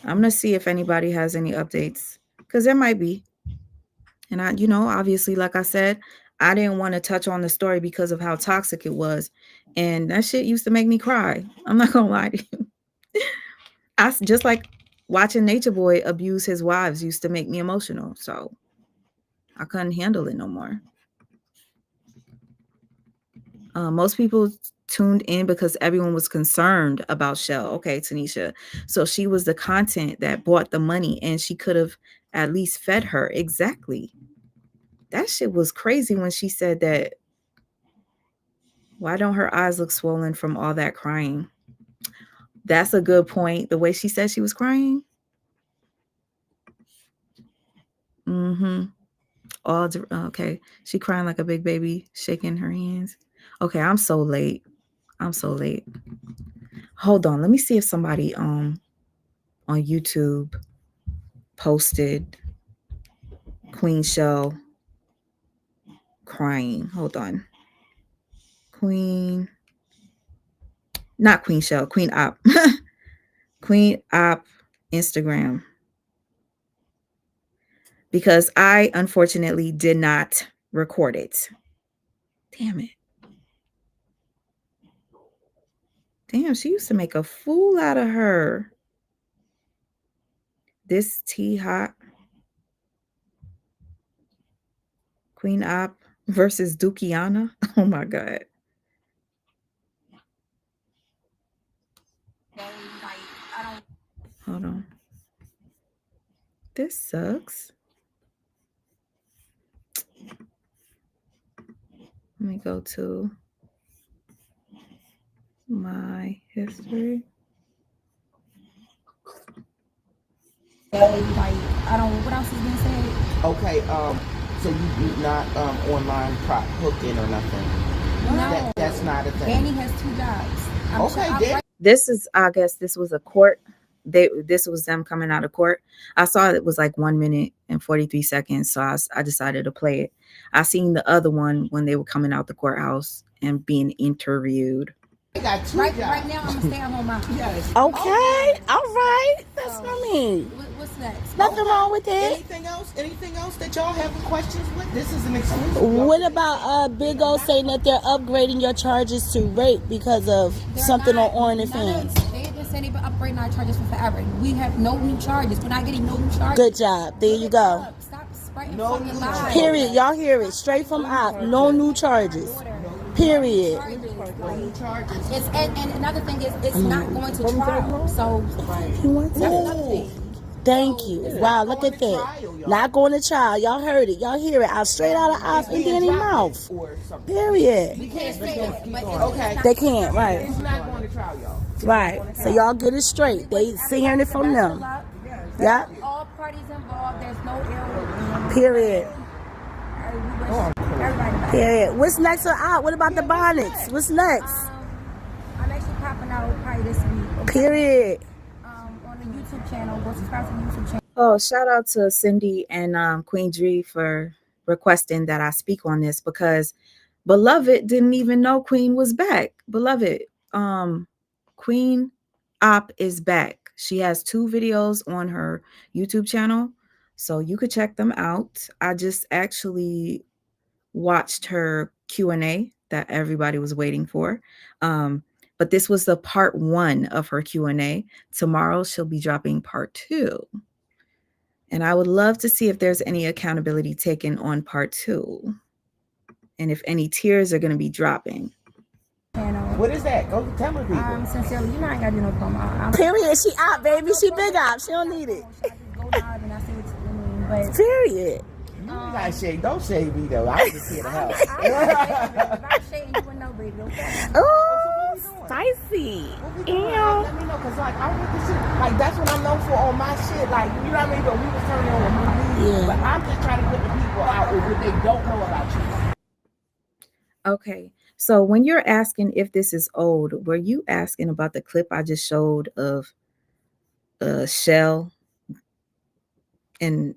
I'm going to see if anybody has any updates, because there might be. And obviously, like I said, I didn't want to touch on the story because of how toxic it was. And that shit used to make me cry. I'm not going to lie to you. Just like watching Nature Boy abuse his wives used to make me emotional. So I couldn't handle it no more. Most people tuned in because everyone was concerned about Shell. Okay, Tanisha. So she was the content that brought the money, and she could have at least fed her. Exactly. That shit was crazy when she said that. Why don't her eyes look swollen from all that crying? That's a good point. The way she said she was crying. Okay. She crying like a big baby, shaking her hands. Okay, I'm so late. Hold on. Let me see if somebody on YouTube posted Queen Shell crying. Hold on. Not Queen Shell, Queen Op. Queen Op Instagram. Because I unfortunately did not record it. Damn it. Damn, she used to make a fool out of her. This tea hot. Queen Op versus Dukiana. Oh my God. Hold on. This sucks. Let me go to my history. What else is being said? Okay, so you not online prop hooking or nothing? No. That's not a thing. Danny has 2 jobs. Okay, This is, I guess this was a court. This was them coming out of court. I saw it was like 1 minute and 43 seconds. So I decided to play it. I seen the other one when they were coming out the courthouse and being interviewed. got two Right jobs. now, I'm a stay-at-home mom. Yes. Okay, all right. That's what I mean. What's next? Nothing wrong with it. Anything else? Anything else that y'all having questions with? This is an exclusive. What about Big O saying that they're upgrading your charges to rape because of something on OnlyFans? They've been saying they've been upgrading our charges for forever. We have no new charges. We're not getting no new charges. Good job. There you go. Stop spreading fucking lies. Period. Y'all hear it straight from Op. No new charges. Period. And another thing is, it's not going to trial. So that's another thing. Thank you. Wow, look at that. Not going to trial. Y'all heard it. Y'all hear it out straight out of Op and then in mouth. Period. We can't say that, but Okay. They can't, right? It's not going to trial, y'all. Right. So y'all get it straight. They hearing it from them. Yeah. all parties involved. There's no ill. Period. Everybody. Period. What's next for Op? What about the bonnets? What's next? I'm actually popping out probably this week. Period. On the YouTube channel. Go subscribe to the YouTube channel. Oh, shout out to Cindy and Queen Dree for requesting that I speak on this, because Beloved didn't even know Queen was back. Beloved, Queen Op is back. She has 2 videos on her YouTube channel, so you could check them out. I just actually watched her Q&A that everybody was waiting for. But this was the part 1 of her Q&A. Tomorrow she'll be dropping part 2. And I would love to see if there's any accountability taken on part 2. And if any tears are going to be dropping. What is that? Go tell me, people. Sincerely, you know I ain't got to do no promo. Period. She Op, baby. She big Op. She don't need it. Period. You gotta shade. Don't shade me though. I was just here to help. If I'm shading, you wouldn't know, baby. Okay? Oh, spicy. Let me know, cause like I want this shit. Like that's what I'm known for on my shit. Like you know what I mean? But we was turning on a movie. Yeah. But I'm just trying to put the people out with what they don't know about you. Okay. So when you're asking if this is old, were you asking about the clip I just showed of Shell and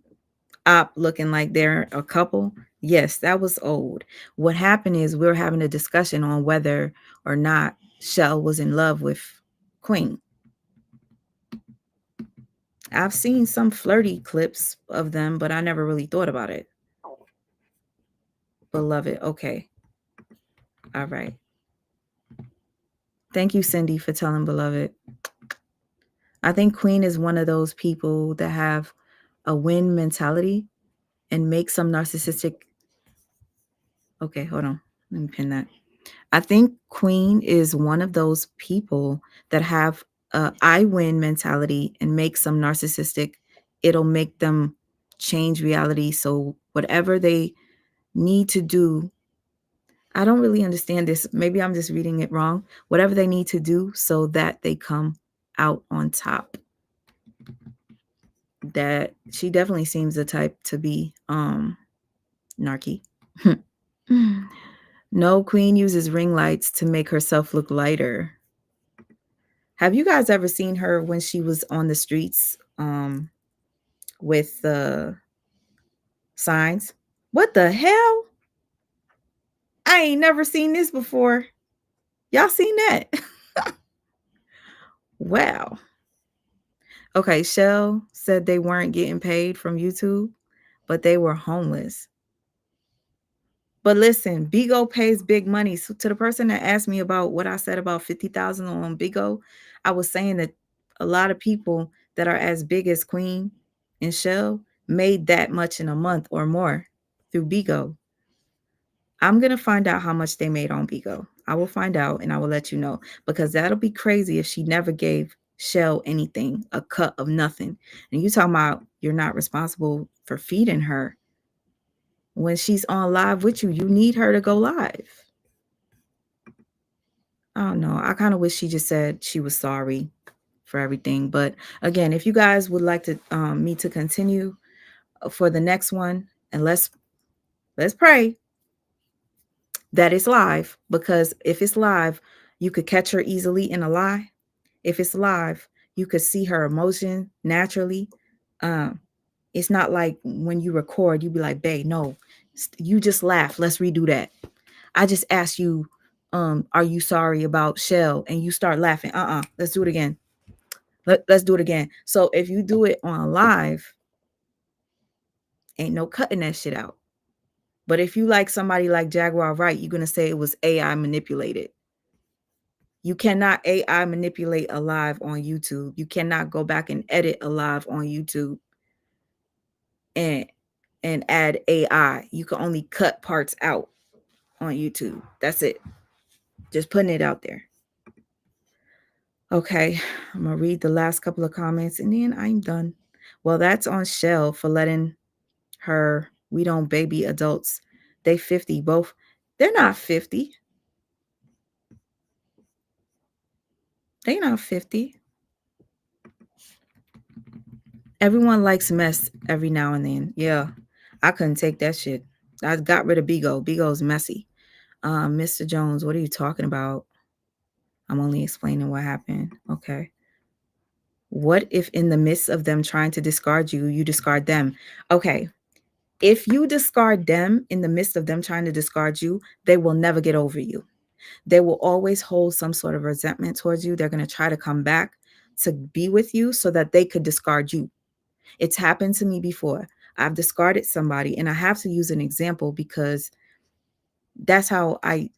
Op looking like they're a couple? Yes, that was old. What happened is we were having a discussion on whether or not Shell was in love with Queen. I've seen some flirty clips of them, but I never really thought about it. Beloved. Okay. All right. Thank you, Cindy, for telling Beloved. I think Queen is one of those people that have a win mentality and make some narcissistic. Okay, hold on. Let me pin that. I think Queen is one of those people that have a I win mentality and make some narcissistic. It'll make them change reality. So whatever they need to do, I don't really understand this. Maybe I'm just reading it wrong. Whatever they need to do so that they come out on top. That she definitely seems the type to be narky. No, Queen uses ring lights to make herself look lighter. Have you guys ever seen her when she was on the streets with the signs? What the hell? I ain't never seen this before. Y'all seen that? Wow. Okay, Shell said they weren't getting paid from YouTube, but they were homeless. But listen, Bigo pays big money. So to the person that asked me about what I said about 50,000 on Bigo, I was saying that a lot of people that are as big as Queen and Shell made that much in a month or more through Bigo. I'm going to find out how much they made on Bigo. I will find out and I will let you know, because that'll be crazy if she never gave Shell anything, a cut of nothing. And you talking about you're not responsible for feeding her. When she's on live with you, you need her to go live. I don't know. I kind of wish she just said she was sorry for everything. But again, if you guys would like to me to continue for the next one, and let's pray that it's live, because if it's live, you could catch her easily in a lie. If it's live, you could see her emotion naturally. It's not like when you record, you be like, babe, no, you just laugh. Let's redo that. I just asked you are you sorry about Shell? And you start laughing. Let's do it again. Let's do it again. So if you do it on live, ain't no cutting that shit out. But if you like somebody like Jaguar Wright, you're going to say it was AI manipulated. You cannot AI manipulate a live on YouTube. You cannot go back and edit a live on YouTube and add AI. You can only cut parts out on YouTube. That's it. Just putting it out there. Okay, I'm going to read the last couple of comments and then I'm done. Well, that's on Shell for letting her, we don't baby adults. They 50 both. They're not 50. They're not 50. Everyone likes mess every now and then. Yeah, I couldn't take that shit. I got rid of Bigo. Bigo's messy. Mr. Jones, what are you talking about? I'm only explaining what happened. Okay. What if in the midst of them trying to discard you, you discard them? Okay. If you discard them in the midst of them trying to discard you, they will never get over you. They will always hold some sort of resentment towards you. They're going to try to come back to be with you so that they could discard you. It's happened to me before. I've discarded somebody, and I have to use an example because that's how I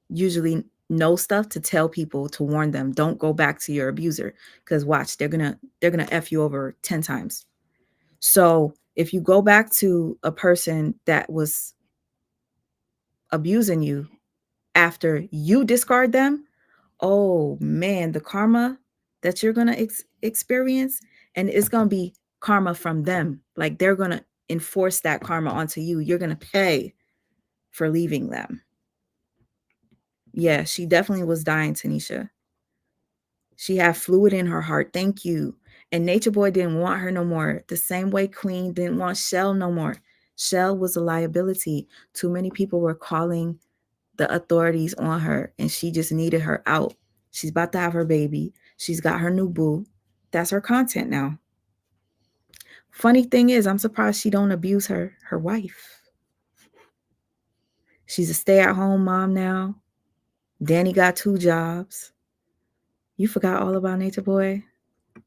usually know stuff, to tell people, to warn them, don't go back to your abuser, because watch, they're gonna F you over 10 times. So if you go back to a person that was abusing you after you discard them, oh man, the karma that you're gonna experience, and it's gonna be karma from them. Like they're gonna enforce that karma onto you. You're gonna pay for leaving them. Yeah, she definitely was dying, Tanisha. She had fluid in her heart. Thank you. And Nature Boy didn't want her no more. The same way Queen didn't want Shell no more. Shell was a liability. Too many people were calling the authorities on her, and she just needed her out. She's about to have her baby. She's got her new boo. That's her content now. Funny thing is, I'm surprised she don't abuse her wife. She's a stay-at-home mom now. Danny got 2 jobs. You forgot all about Nature Boy?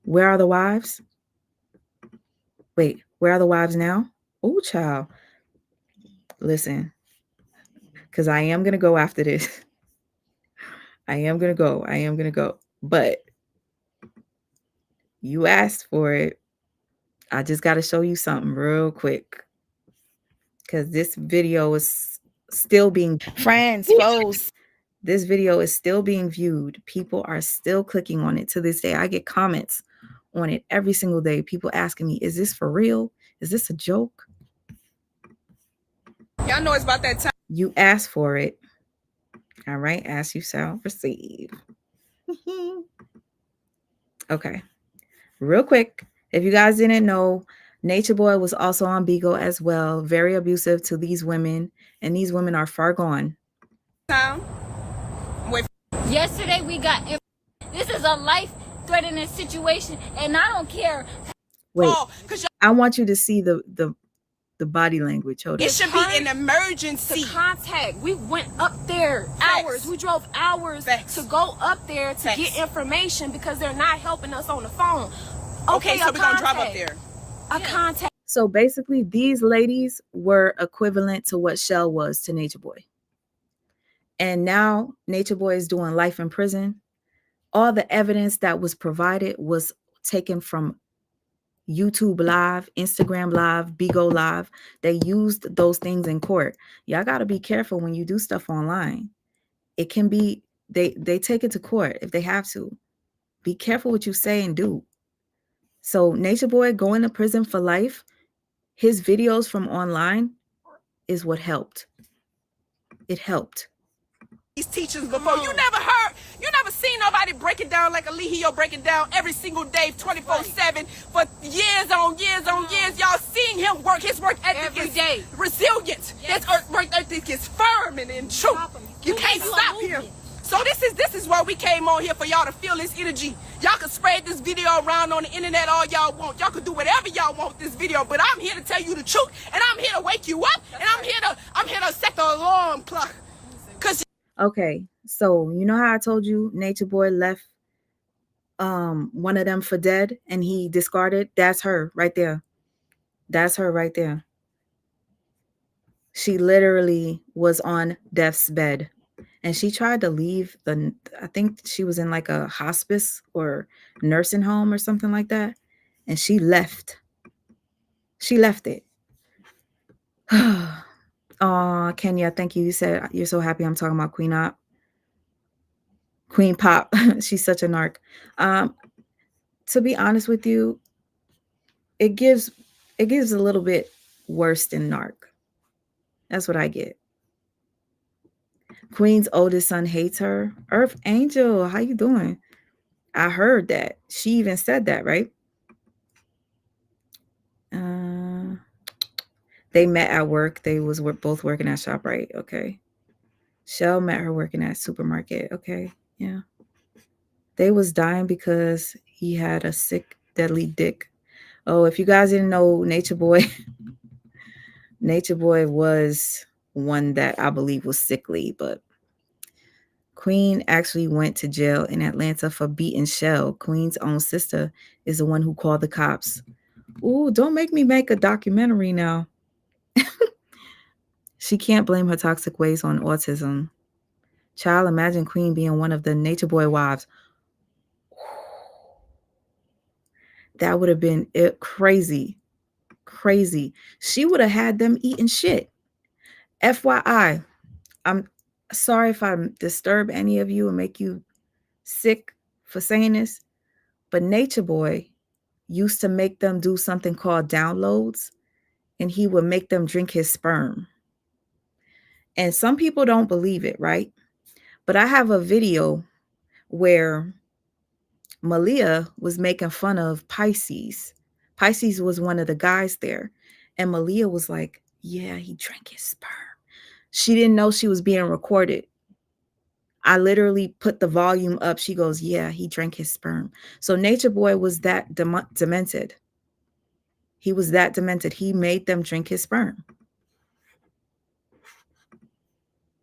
Where are the wives? Wait, where are the wives now? Oh, child. Listen, because I am going to go after this. I am going to go. But you asked for it. I just got to show you something real quick. Because this video is still being... Friends, foes. This video is still being viewed. People are still clicking on it to this day. I get comments on it every single day. People asking me, is this for real? Is this a joke? Y'all know it's about that time. You asked for it. All right. Ask, you shall receive. Okay. Real quick. If you guys didn't know, Nature Boy was also on Bigo as well. Very abusive to these women. And these women are far gone. Yesterday we got... This is a life-threatening situation. And I don't care. Wait. I want you to see the body language. Hold it should be an emergency. To contact. We went up there hours. We drove hours to go up there to get information because they're not helping us on the phone. Okay, so we're going to drive up there. A contact. So basically, these ladies were equivalent to what Shell was to Nature Boy. And now Nature Boy is doing life in prison. All the evidence that was provided was taken from YouTube Live, Instagram Live, Bigo Live. They used those things in court. Y'all got to be careful when you do stuff online. It can be, they take it to court if they have to. Be careful what you say and do. So Nature Boy going to prison for life, his videos from online is what helped. It helped. These teachers before, you never seen nobody break it down like Alihio breaking down every single day, 24/7 for years on years. Y'all seen him work. His work ethic every day resilient. Yes. His work ethic is firm and true. You can't stop him. So this is why we came on here, for y'all to feel this energy. Y'all can spread this video around on the internet all y'all want. Y'all can do whatever y'all want with this video, but I'm here to tell you the truth, and I'm here to wake you up, and I'm here to set the alarm clock. Okay, So you know how I told you Nature Boy left one of them for dead and he discarded? That's her right there. That's her right there. She literally was on death's bed. And she tried to leave I think she was in like a hospice or nursing home or something like that. And she left. She left it. Oh, Kenya, thank you. You said you're so happy I'm talking about Queen Pop. She's such a narc. To be honest with you, it gives a little bit worse than narc. That's what I get. Queen's oldest son hates her. Earth Angel, how you doing? I heard that. She even said that, right? They met at work. They were both working at ShopRite. Okay. Shell met her working at supermarket. Okay. Yeah. They was dying because he had a sick, deadly dick. Oh, if you guys didn't know, Nature Boy, Nature Boy was one that I believe was sickly, but Queen actually went to jail in Atlanta for beating Shell. Queen's own sister is the one who called the cops. Ooh, don't make me make a documentary now. She can't blame her toxic ways on autism. Child, imagine Queen being one of the Nature Boy wives. That would have been crazy. Crazy. She would have had them eating shit. FYI, I'm sorry if I disturb any of you and make you sick for saying this, but Nature Boy used to make them do something called downloads, and he would make them drink his sperm. And some people don't believe it, right? But I have a video where Malia was making fun of Pisces. Pisces was one of the guys there. And Malia was like, yeah, he drank his sperm. She didn't know she was being recorded. I literally put the volume up. She goes, yeah, he drank his sperm. So Nature Boy was that demented. He was that demented. He made them drink his sperm.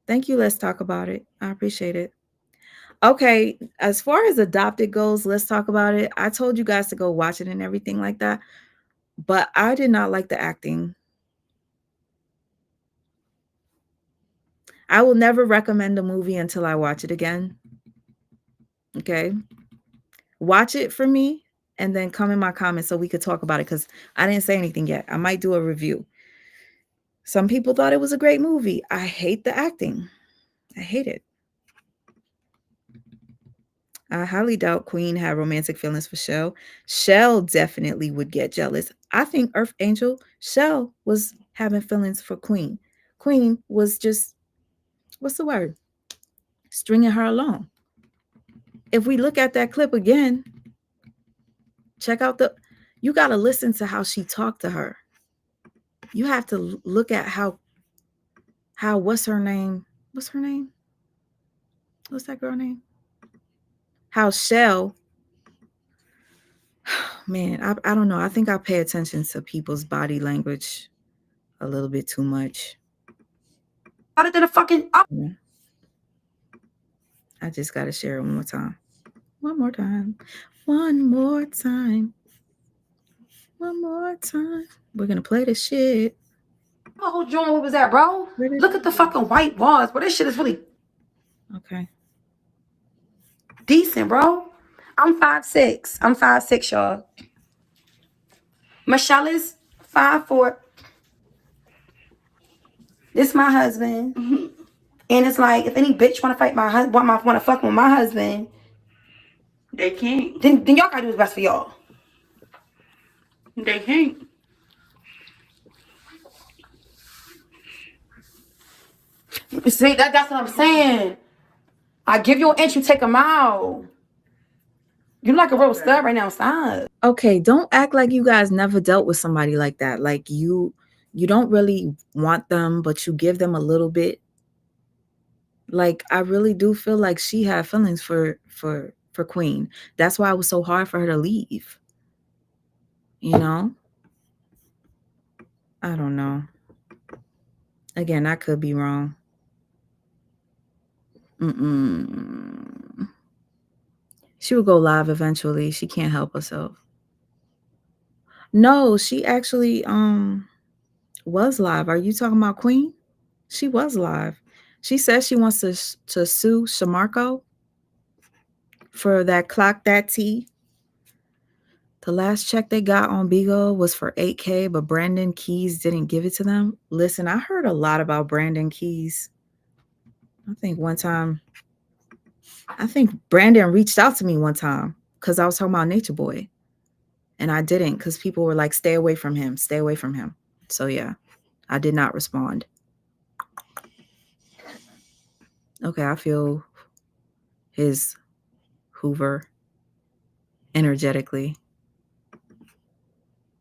Thank you. Let's talk about it. I appreciate it. Okay, as far as adopted goes, let's talk about it. I told you guys to go watch it and everything like that, but I did not like the acting. I will never recommend a movie until I watch it again. Okay? Watch it for me and then come in my comments so we could talk about it because I didn't say anything yet. I might do a review. Some people thought it was a great movie. I hate the acting. I hate it. I highly doubt Queen had romantic feelings for Shell. Shell definitely would get jealous. I think Earth Angel, Shell was having feelings for Queen. Queen was just, what's the word? Stringing her along. If we look at that clip again, check out you got to listen to how she talked to her. You have to look at how, what's her name? What's her name? What's that girl name? How Shell, man, I don't know. I think I pay attention to people's body language a little bit too much. How did the fucking I just got to share it one more time. One more time. One more time. One more time. We're going to play this shit. What whole joint what was that, bro? Look at the fucking white walls, bro. This shit is really okay. Decent, bro. I'm 5'6". I'm 5'6", y'all. Michelle is 5'4". This my husband. And it's like, if any bitch want to fight my husband, want to fuck with my husband, They can't. then y'all gotta do what's best for y'all. They can't. See, that's what I'm saying. I give you an inch, you take a mile. You're like a real stud right now, stop. Okay, don't act like you guys never dealt with somebody like that. Like you don't really want them, but you give them a little bit. Like I really do feel like she had feelings for Queen. That's why it was so hard for her to leave. You know? I don't know. Again, I could be wrong. She will go live eventually. She can't help herself. No, she actually was live. Are you talking about Queen? She was live. She says she wants to sue Shamarko for that clock that tea. The last check they got on Beagle was for $8K, but Brandon Keys didn't give it to them. Listen, I heard a lot about Brandon Keys. I think Brandon reached out to me one time because I was talking about Nature Boy. And I didn't because people were like, stay away from him. Stay away from him. So yeah, I did not respond. Okay, I feel his Hoover energetically.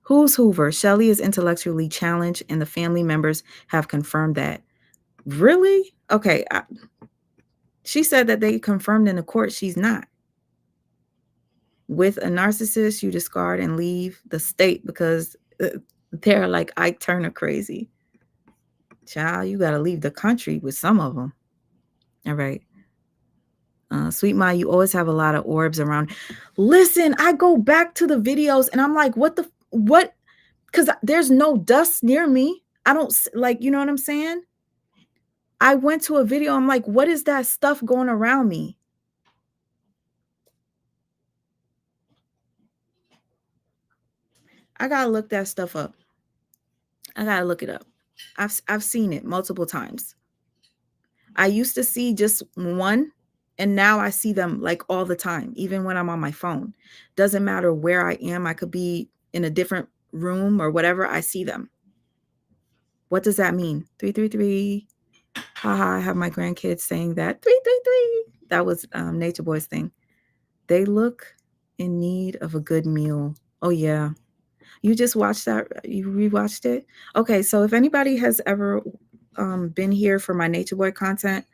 Who's Hoover? Shelly is intellectually challenged, and the family members have confirmed that. Really? Okay. She said that they confirmed in the court she's not. With a narcissist, you discard and leave the state because they're like Ike Turner crazy. Child, you got to leave the country with some of them. All right. Sweet Ma, you always have a lot of orbs around. Listen, I go back to the videos and I'm like, what? Because there's no dust near me. I don't like, you know what I'm saying? I went to a video. I'm like, what is that stuff going around me? I gotta look that stuff up. I gotta look it up. I've seen it multiple times. I used to see just one, and now I see them like all the time, even when I'm on my phone. Doesn't matter where I am. I could be in a different room or whatever. I see them. What does that mean? 333. Haha, I have my grandkids saying that. 333. That was Nature Boy's thing. They look in need of a good meal. Oh, yeah. You just watched that? You rewatched it? Okay, so if anybody has ever been here for my Nature Boy content,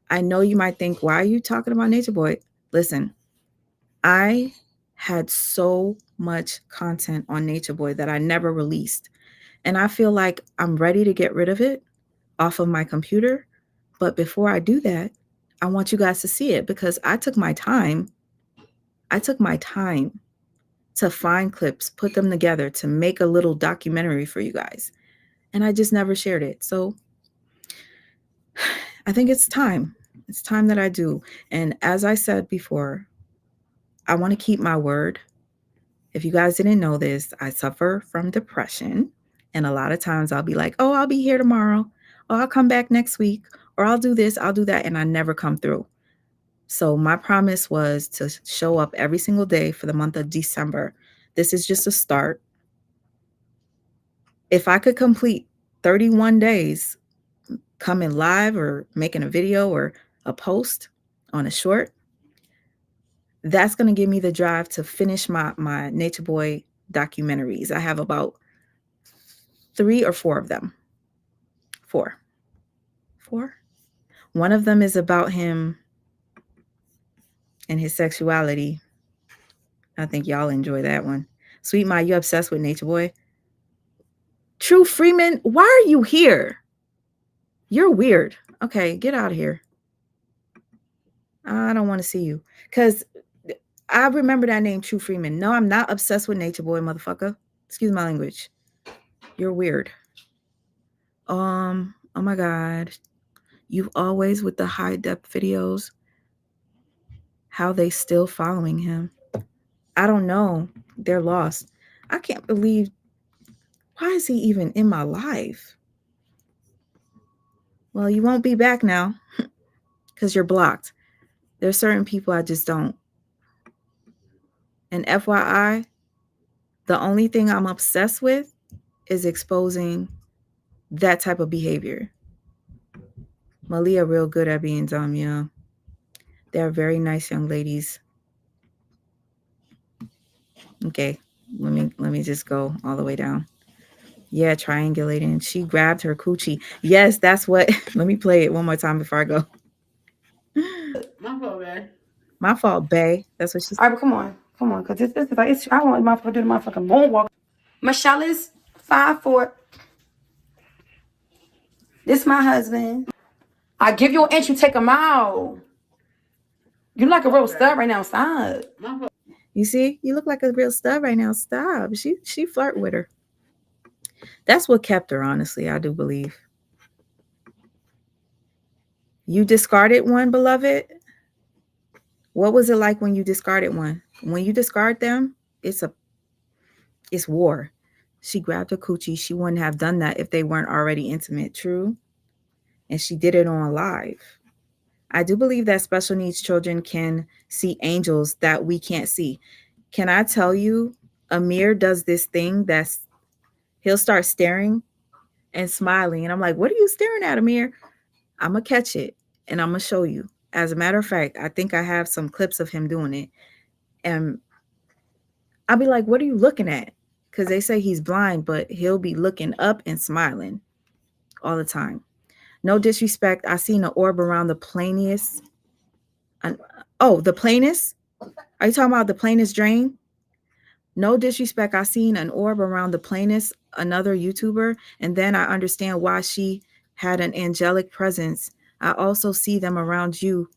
I know you might think, why are you talking about Nature Boy? Listen, I had so much content on Nature Boy that I never released. And I feel like I'm ready to get rid of it off of my computer. But before I do that, I want you guys to see it because I took my time. To find clips, put them together to make a little documentary for you guys. And I just never shared it. So I think it's time. It's time that I do. And as I said before, I want to keep my word. If you guys didn't know this, I suffer from depression. And a lot of times I'll be like, oh, I'll be here tomorrow. Oh, I'll come back next week. Or I'll do this, I'll do that. And I never come through. So my promise was to show up every single day for the month of December. This is just a start. If I could complete 31 days coming live or making a video or a post on a short, that's going to give me the drive to finish my Nature Boy documentaries. I have about 3 or 4 of them. 4. One of them is about him and his sexuality. I think y'all enjoy that one. Sweet Ma, you obsessed with Nature Boy? True Freeman, why are you here? You're weird. Okay, get out of here. I don't want to see you. Because I remember that name, True Freeman. No, I'm not obsessed with Nature Boy, motherfucker. Excuse my language. You're weird. Oh my God. You always with the high depth videos. How they still following him? I don't know. They're lost. I can't believe. Why is he even in my life? Well, you won't be back now because you're blocked. There's certain people I just don't. And FYI, the only thing I'm obsessed with is exposing that type of behavior. Malia real good at being dumb, yeah. They're very nice young ladies. Okay, let me just go all the way down. Yeah, triangulating. She grabbed her coochie. Yes, that's what. Let me play it one more time before I go. My fault, babe. My fault, bae. That's what she said. All right, but come on, because this is like, I don't want my motherfucker to do the motherfucking moonwalk. Michelle is 5'4". This my husband. I give you an inch, you take a mile. You like a real stud right now. Stop. You see, you look like a real stud right now. Stop. She flirt with her. That's what kept her, honestly, I do believe. You discarded one, beloved. What was it like when you discarded one? When you discard them, it's war. She grabbed her coochie. She wouldn't have done that if they weren't already intimate. True. And she did it on live. I do believe that special needs children can see angels that we can't see. Can I tell you, Amir does this thing he'll start staring and smiling. And I'm like, what are you staring at, Amir? I'm going to catch it and I'm going to show you. As a matter of fact, I think I have some clips of him doing it. And I'll be like, what are you looking at? Because they say he's blind, but he'll be looking up and smiling all the time. No disrespect. I seen an orb around the plainest. The plainest? Are you talking about the plainest drain? No disrespect. I seen an orb around the plainest, another YouTuber, and then I understand why she had an angelic presence. I also see them around you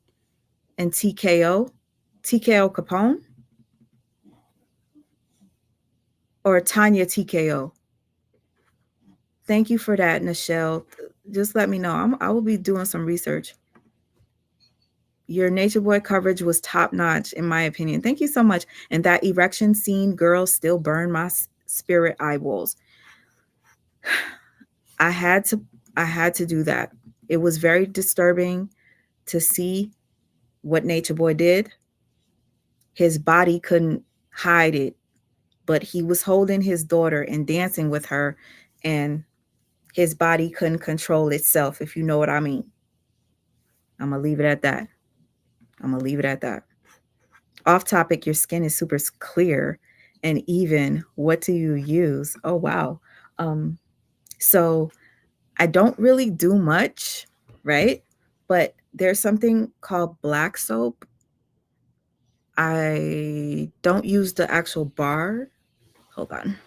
and TKO Capone, or Tanya TKO. Thank you for that, Nichelle. Just let me know. I will be doing some research. Your Nature Boy coverage was top notch, in my opinion. Thank you so much. And that erection scene, girls, still burn my spirit eyeballs. I had to do that. It was very disturbing to see what Nature Boy did. His body couldn't hide it, but he was holding his daughter and dancing with her, and his body couldn't control itself, if you know what I mean. I'm going to leave it at that. Off topic, your skin is super clear and even. What do you use? Oh, wow. So I don't really do much, right? But there's something called black soap. I don't use the actual bar. Hold on.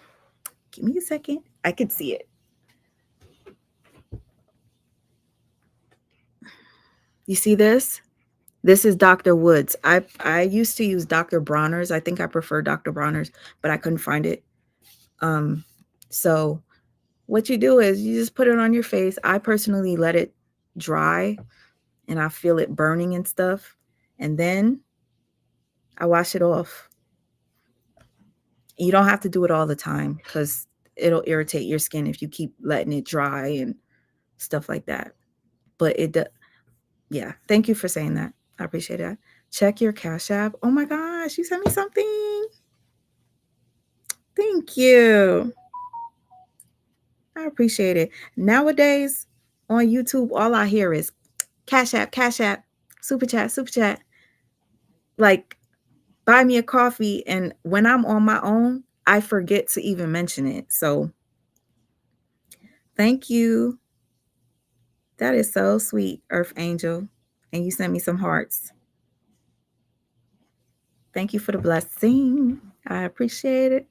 Give me a second. I can see it. You see this? This is Dr. Woods. I used to use Dr. Bronner's. I think I prefer Dr. Bronner's, but I couldn't find it. So what you do is you just put it on your face. I personally let it dry and I feel it burning and stuff. And then I wash it off. You don't have to do it all the time because it'll irritate your skin if you keep letting it dry and stuff like that. But yeah. Thank you for saying that. I appreciate that. Check your Cash App. Oh my gosh, you sent me something. Thank you. I appreciate it. Nowadays on YouTube, all I hear is Cash App, super chat. Like, buy me a coffee. And when I'm on my own, I forget to even mention it. So thank you. That is so sweet, Earth Angel. And you sent me some hearts. Thank you for the blessing. I appreciate it.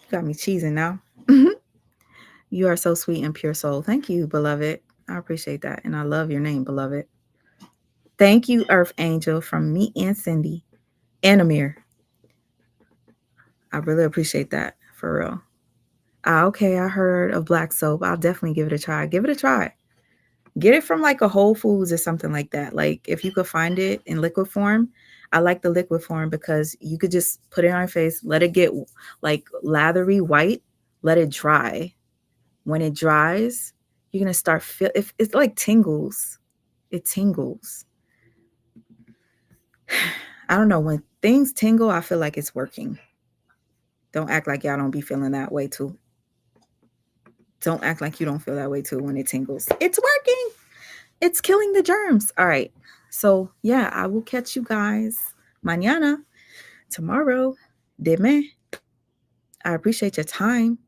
Got me cheesing now. You are so sweet and pure soul. Thank you, beloved. I appreciate that. And I love your name, beloved. Thank you, Earth Angel, from me and Cindy and Amir. I really appreciate that, for real. Okay, I heard of black soap. I'll definitely give it a try. Give it a try. Get it from like a Whole Foods or something like that. Like if you could find it in liquid form. I like the liquid form because you could just put it on your face, let it get like lathery white, let it dry. When it dries, you're going to start if it's like tingles. It tingles. I don't know. When things tingle, I feel like it's working. Don't act like y'all don't be feeling that way too. Don't act like you don't feel that way too when it tingles. It's working. It's killing the germs. All right. So, yeah, I will catch you guys mañana, tomorrow. Deme. I appreciate your time.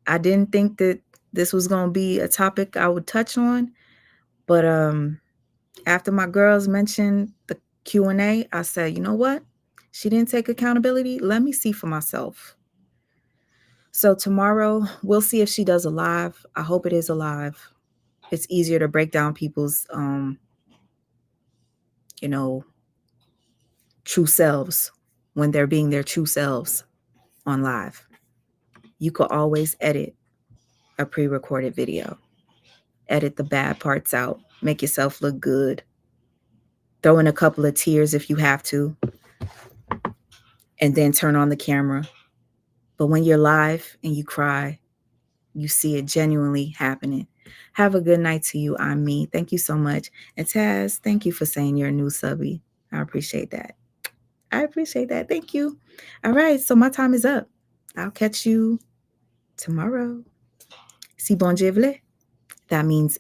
I didn't think that this was going to be a topic I would touch on, but after my girls mentioned the Q&A, I said, you know what? She didn't take accountability. Let me see for myself. So tomorrow, we'll see if she does a live. I hope it is a live. It's easier to break down people's, true selves when they're being their true selves on live. You could always edit a pre-recorded video. Edit the bad parts out. Make yourself look good. Throw in a couple of tears if you have to. And then turn on the camera. But when you're live and you cry, you see it genuinely happening. Have a good night to you. I'm me. Thank you so much. And Taz, thank you for saying you're a new subby. I appreciate that. Thank you. All right. So my time is up. I'll catch you tomorrow. Si bon Dieu. That means